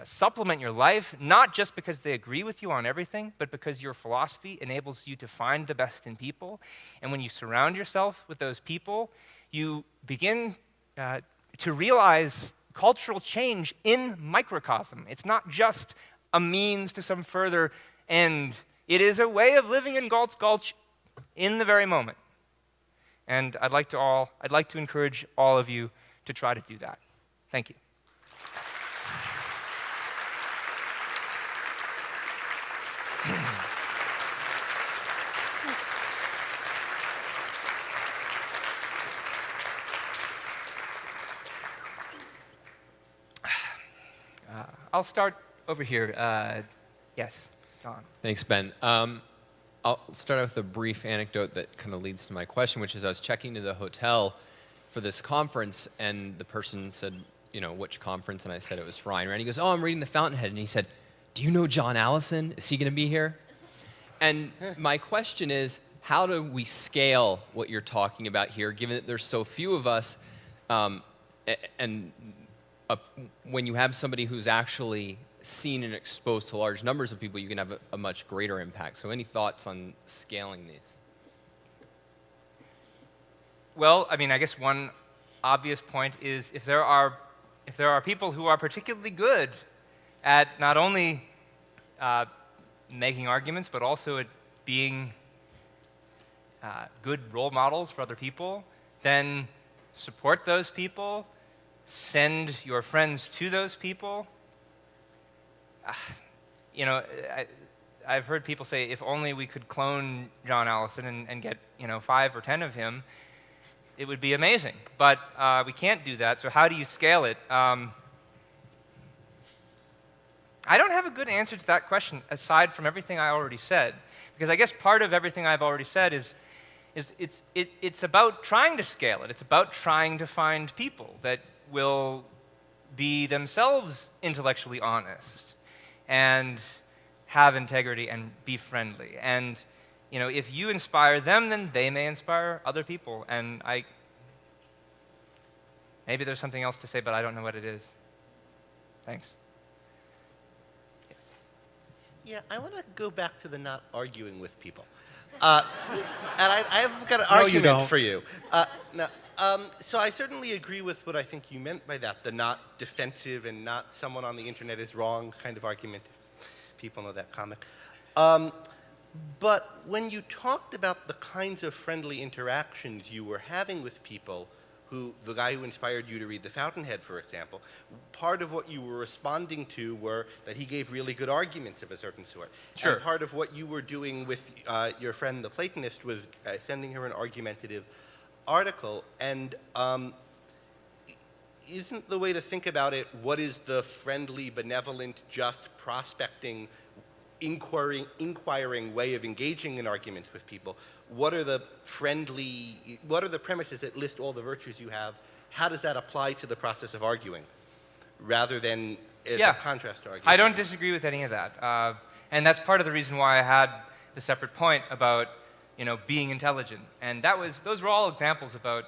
A: supplement your life, not just because they agree with you on everything, but because your philosophy enables you to find the best in people. And when you surround yourself with those people, you begin to realize cultural change in microcosm. It's not just a means to some further end. It is a way of living in Galt's Gulch in the very moment. And I'd like to encourage all of you to try to do that. Thank you. I'll start over here. Yes, John.
B: Thanks, Ben. I'll start out with a brief anecdote that kind of leads to my question, which is I was checking into the hotel for this conference, and the person said, you know, which conference? And I said it was for Ayn Rand. He goes, oh, I'm reading The Fountainhead. And he said, do you know John Allison? Is he going to be here? And my question is, how do we scale what you're talking about here, given that there's so few of us, when you have somebody who's actually seen and exposed to large numbers of people, you can have a much greater impact. So any thoughts on scaling these?
A: Well, I mean, I guess one obvious point is if there are people who are particularly good at not only making arguments, but also at being good role models for other people, then support those people, send your friends to those people. You know, I've heard people say, if only we could clone John Allison and get, 5 or 10 of him, it would be amazing. But we can't do that, so how do you scale it? I don't have a good answer to that question, aside from everything I already said. Because I guess part of everything I've already said is it's about trying to scale it. It's about trying to find people that will be themselves intellectually honest and have integrity and be friendly. And, if you inspire them, then they may inspire other people. And maybe there's something else to say, but I don't know what it is. Thanks. Yes.
C: Yeah, I want to go back to the not arguing with people. And I've got an argument for you. So I certainly agree with what I think you meant by that, the not defensive and not someone on the internet is wrong kind of argument. People know that comic. But when you talked about the kinds of friendly interactions you were having with people, the guy who inspired you to read The Fountainhead, for example, part of what you were responding to were that he gave really good arguments of a certain sort.
A: Sure.
C: And part of what you were doing with your friend the Platonist was sending her an argumentative article. And isn't the way to think about it, what is the friendly, benevolent, just prospecting, inquiring way of engaging in arguments with people? What are the premises that list all the virtues you have? How does that apply to the process of arguing, rather than as a contrast to arguing?
A: I don't disagree with any of that. And that's part of the reason why I had the separate point about being intelligent. And those were all examples about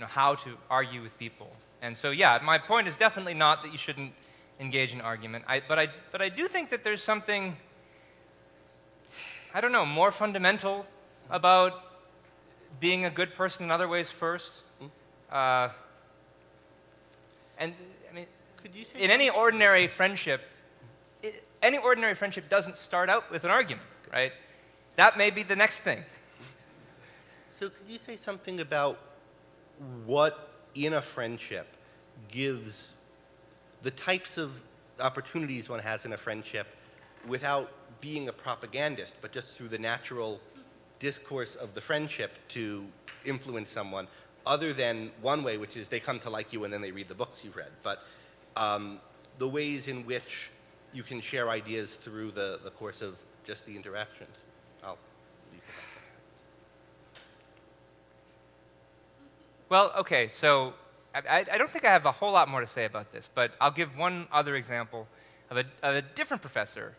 A: how to argue with people. And so, yeah, my point is definitely not that you shouldn't engage in argument. But I do think that there's something, I don't know, more fundamental about being a good person in other ways first. And I mean,
C: could you say
A: in any ordinary friendship doesn't start out with an argument, right? That may be the next thing.
C: So could you say something about what in a friendship gives the types of opportunities one has in a friendship without being a propagandist, but just through the natural discourse of the friendship to influence someone, other than one way, which is they come to like you and then they read the books you've read, but the ways in which you can share ideas through the course of just the interactions? I'll leave it at that.
A: Well, okay, so I don't think I have a whole lot more to say about this, but I'll give one other example of a different professor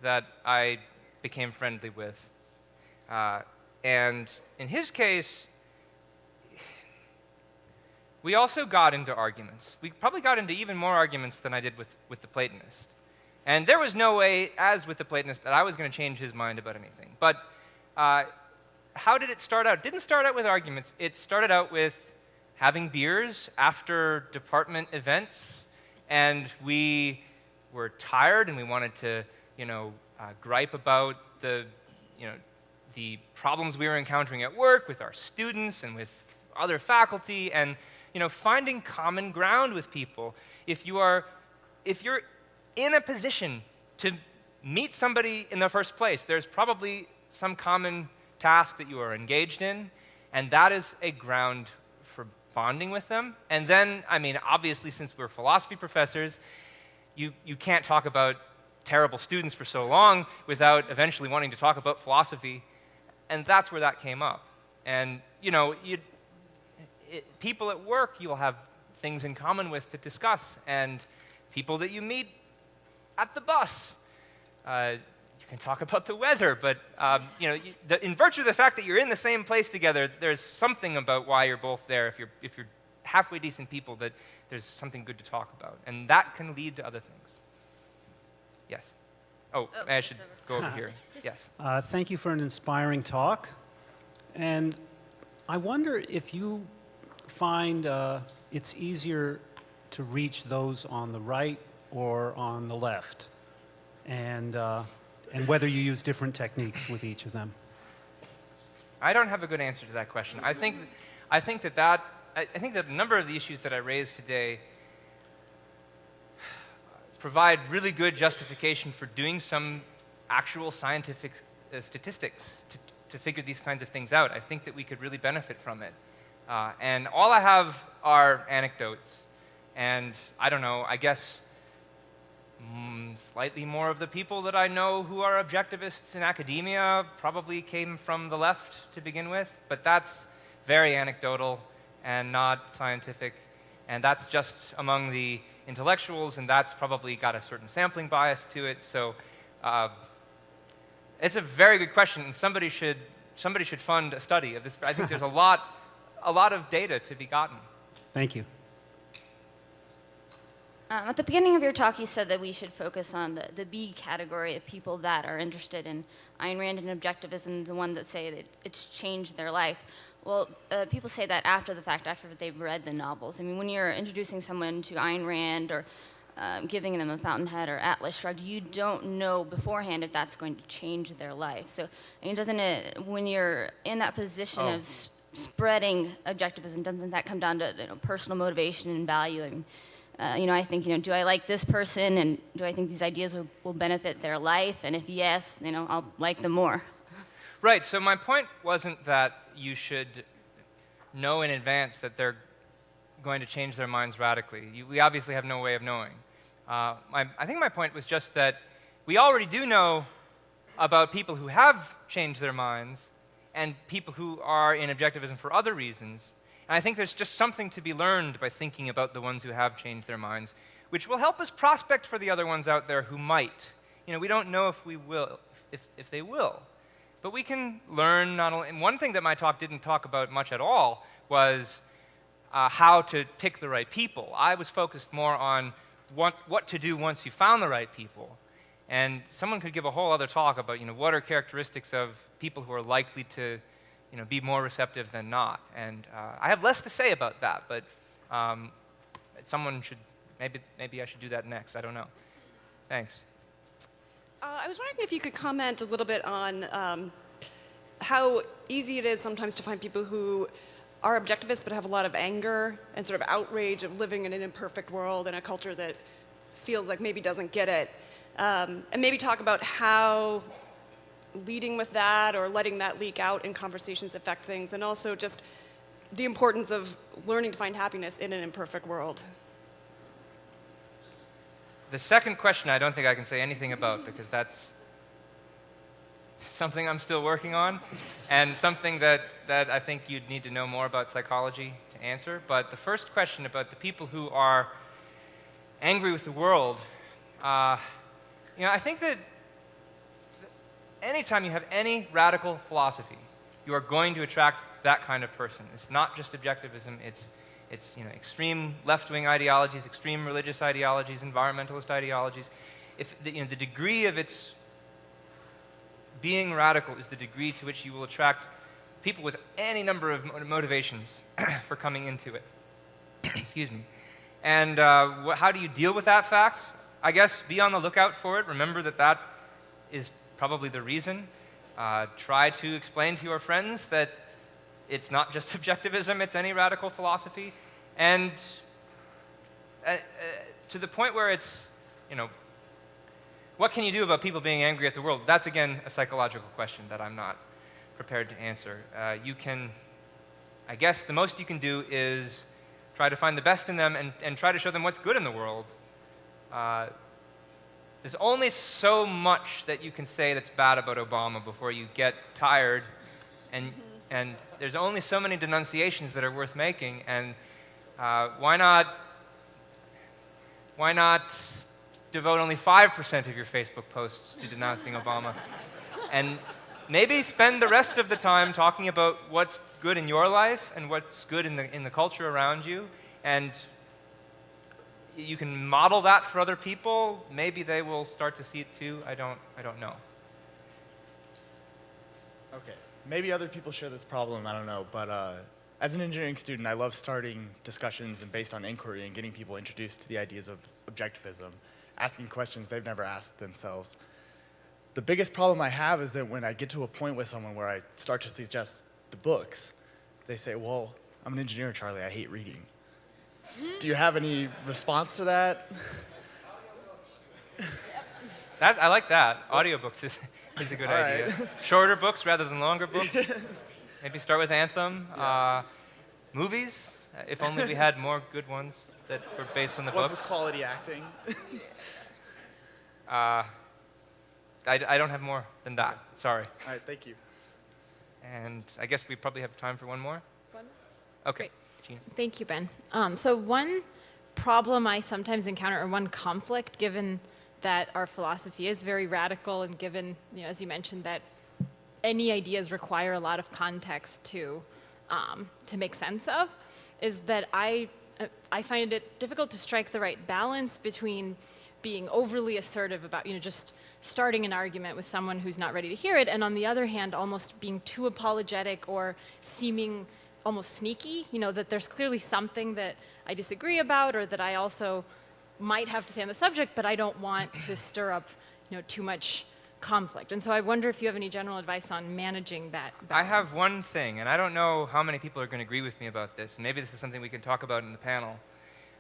A: that I became friendly with. And in his case, we also got into arguments. We probably got into even more arguments than I did with the Platonist. And there was no way, as with the Platonist, that I was going to change his mind about anything. But how did it start out? It didn't start out with arguments. It started out with having beers after department events, and we were tired and we wanted to, gripe about the the problems we were encountering at work with our students and with other faculty, and finding common ground with people. If you're in a position to meet somebody in the first place, there's probably some common task that you are engaged in, and that is a ground for bonding with them. And then, obviously, since we're philosophy professors, you can't talk about terrible students for so long without eventually wanting to talk about philosophy, and that's where that came up. And, people at work you'll have things in common with to discuss, and people that you meet at the bus, you can talk about the weather, but in virtue of the fact that you're in the same place together, there's something about why you're both there. If you're halfway decent people, that there's something good to talk about, and that can lead to other things. Yes. Oh, I should go over here. Yes.
D: Thank you for an inspiring talk, and I wonder if you find it's easier to reach those on the right or on the left, and whether you use different techniques with each of them.
A: I don't have a good answer to that question. I think that a number of the issues that I raised today provide really good justification for doing some actual scientific statistics to figure these kinds of things out. I think that we could really benefit from it. And all I have are anecdotes. And I don't know, I guess slightly more of the people that I know who are objectivists in academia probably came from the left to begin with, but that's very anecdotal and not scientific, and that's just among the intellectuals, and that's probably got a certain sampling bias to it. So it's a very good question, and somebody should fund a study of this. I think there's a lot of data to be gotten.
D: Thank you.
E: At the beginning of your talk, you said that we should focus on the B category of people that are interested in Ayn Rand and Objectivism, the ones that say that it's changed their life. Well, people say that after the fact, after they've read the novels. I mean, when you're introducing someone to Ayn Rand or giving them a Fountainhead or Atlas Shrugged, you don't know beforehand if that's going to change their life. So, I mean, doesn't it, when you're in that position of spreading Objectivism, doesn't that come down to personal motivation and value? I mean, I think, do I like this person, and do I think these ideas will benefit their life? And if yes, I'll like them more.
A: Right, so my point wasn't that you should know in advance that they're going to change their minds radically. We obviously have no way of knowing. I think my point was just that we already do know about people who have changed their minds and people who are in Objectivism for other reasons. And I think there's just something to be learned by thinking about the ones who have changed their minds, which will help us prospect for the other ones out there who might. We don't know if we will, if they will. But we can learn not only, and one thing that my talk didn't talk about much at all was how to pick the right people. I was focused more on what to do once you found the right people. And someone could give a whole other talk about, what are characteristics of people who are likely to be more receptive than not. And I have less to say about that, but someone should, maybe I should do that next. I don't know. Thanks.
F: I was wondering if you could comment a little bit on how easy it is sometimes to find people who are objectivists but have a lot of anger and sort of outrage of living in an imperfect world in a culture that feels like maybe doesn't get it. And maybe talk about how leading with that or letting that leak out in conversations affect things, and also just the importance of learning to find happiness in an imperfect world.
A: The second question I don't think I can say anything about, because that's something I'm still working on and something that I think you'd need to know more about psychology to answer. But the first question about the people who are angry with the world, I think that anytime you have any radical philosophy, you are going to attract that kind of person. It's not just Objectivism, it's extreme left-wing ideologies, extreme religious ideologies, environmentalist ideologies. If the degree of its being radical is the degree to which you will attract people with any number of motivations for coming into it. Excuse me. And how do you deal with that fact? I guess be on the lookout for it. Remember that is probably the reason. Try to explain to your friends that it's not just objectivism, it's any radical philosophy. And to the point where it's, what can you do about people being angry at the world? That's, again, a psychological question that I'm not prepared to answer. I guess the most you can do is try to find the best in them and try to show them what's good in the world. There's only so much that you can say that's bad about Obama before you get tired, and there's only so many denunciations that are worth making, and why not devote only 5% of your Facebook posts to denouncing Obama, and maybe spend the rest of the time talking about what's good in your life and what's good in the culture around you, and you can model that for other people. Maybe they will start to see it too. I don't know.
G: Okay. Maybe other people share this problem, I don't know, but as an engineering student, I love starting discussions and based on inquiry and getting people introduced to the ideas of objectivism, asking questions they've never asked themselves. The biggest problem I have is that when I get to a point with someone where I start to suggest the books, they say, well, I'm an engineer, Charlie, I hate reading. Do you have any response to that?
A: I like that. Audiobooks is a good idea.
G: Right.
A: Shorter books rather than longer books. Maybe start with Anthem. Yeah. Movies, if only we had more good ones that were based on the
G: What's
A: books.
G: with quality acting?
A: I don't have more than that. Sorry.
G: All right, thank you.
A: And I guess we probably have time for one more. Okay.
H: Great.
A: Gina.
H: Thank you, Ben. So one problem I sometimes encounter, or one conflict, given that our philosophy is very radical, and given, as you mentioned, that any ideas require a lot of context to make sense of, is that I find it difficult to strike the right balance between being overly assertive about, just starting an argument with someone who's not ready to hear it, and on the other hand, almost being too apologetic or seeming almost sneaky, that there's clearly something that I disagree about, or that I also might have to say on the subject, but I don't want to stir up, too much conflict. And so I wonder if you have any general advice on managing that balance.
A: I have one thing, and I don't know how many people are going to agree with me about this, and maybe this is something we can talk about in the panel.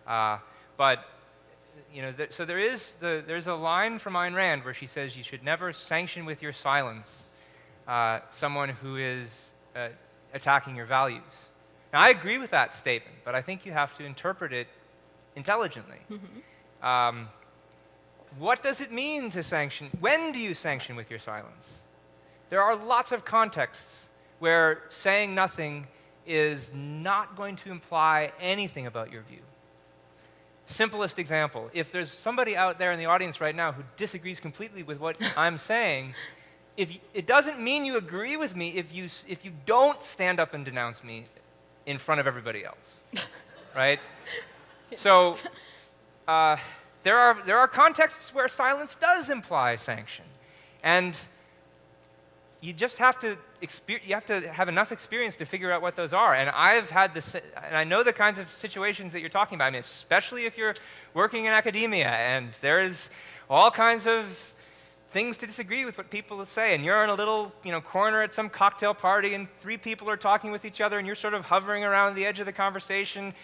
A: But so there's a line from Ayn Rand where she says you should never sanction with your silence someone who is attacking your values. Now, I agree with that statement, but I think you have to interpret it intelligently. Mm-hmm. What does it mean to sanction? When do you sanction with your silence? There are lots of contexts where saying nothing is not going to imply anything about your view. Simplest example, if there's somebody out there in the audience right now who disagrees completely with what I'm saying, it doesn't mean you agree with me if you don't stand up and denounce me in front of everybody else, right? So there are contexts where silence does imply sanction, and you just have to have enough experience to figure out what those are. And I've had this, and I know the kinds of situations that you're talking about. I mean, especially if you're working in academia, and there's all kinds of things to disagree with what people say, and you're in a little corner at some cocktail party, and 3 people are talking with each other, and you're sort of hovering around the edge of the conversation.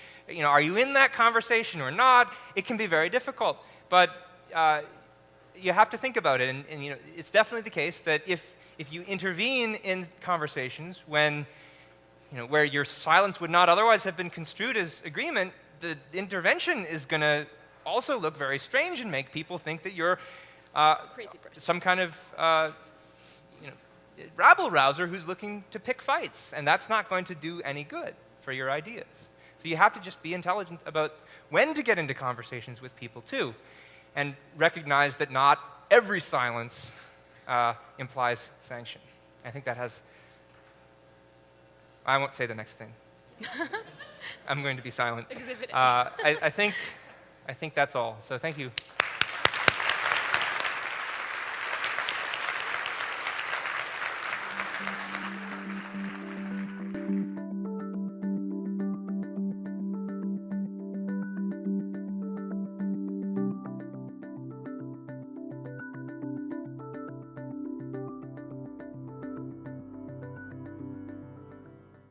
A: Are you in that conversation or not? It can be very difficult, but you have to think about it. And it's definitely the case that if you intervene in conversations when where your silence would not otherwise have been construed as agreement, the intervention is going to also look very strange and make people think that you're
H: crazy person.
A: Some kind of rabble-rouser who's looking to pick fights, and that's not going to do any good for your ideas. So you have to just be intelligent about when to get into conversations with people too, and recognize that not every silence implies sanction. I think that has... I won't say the next thing. I'm going to be silent.
H: Exhibit A.
A: I think that's all. So thank you.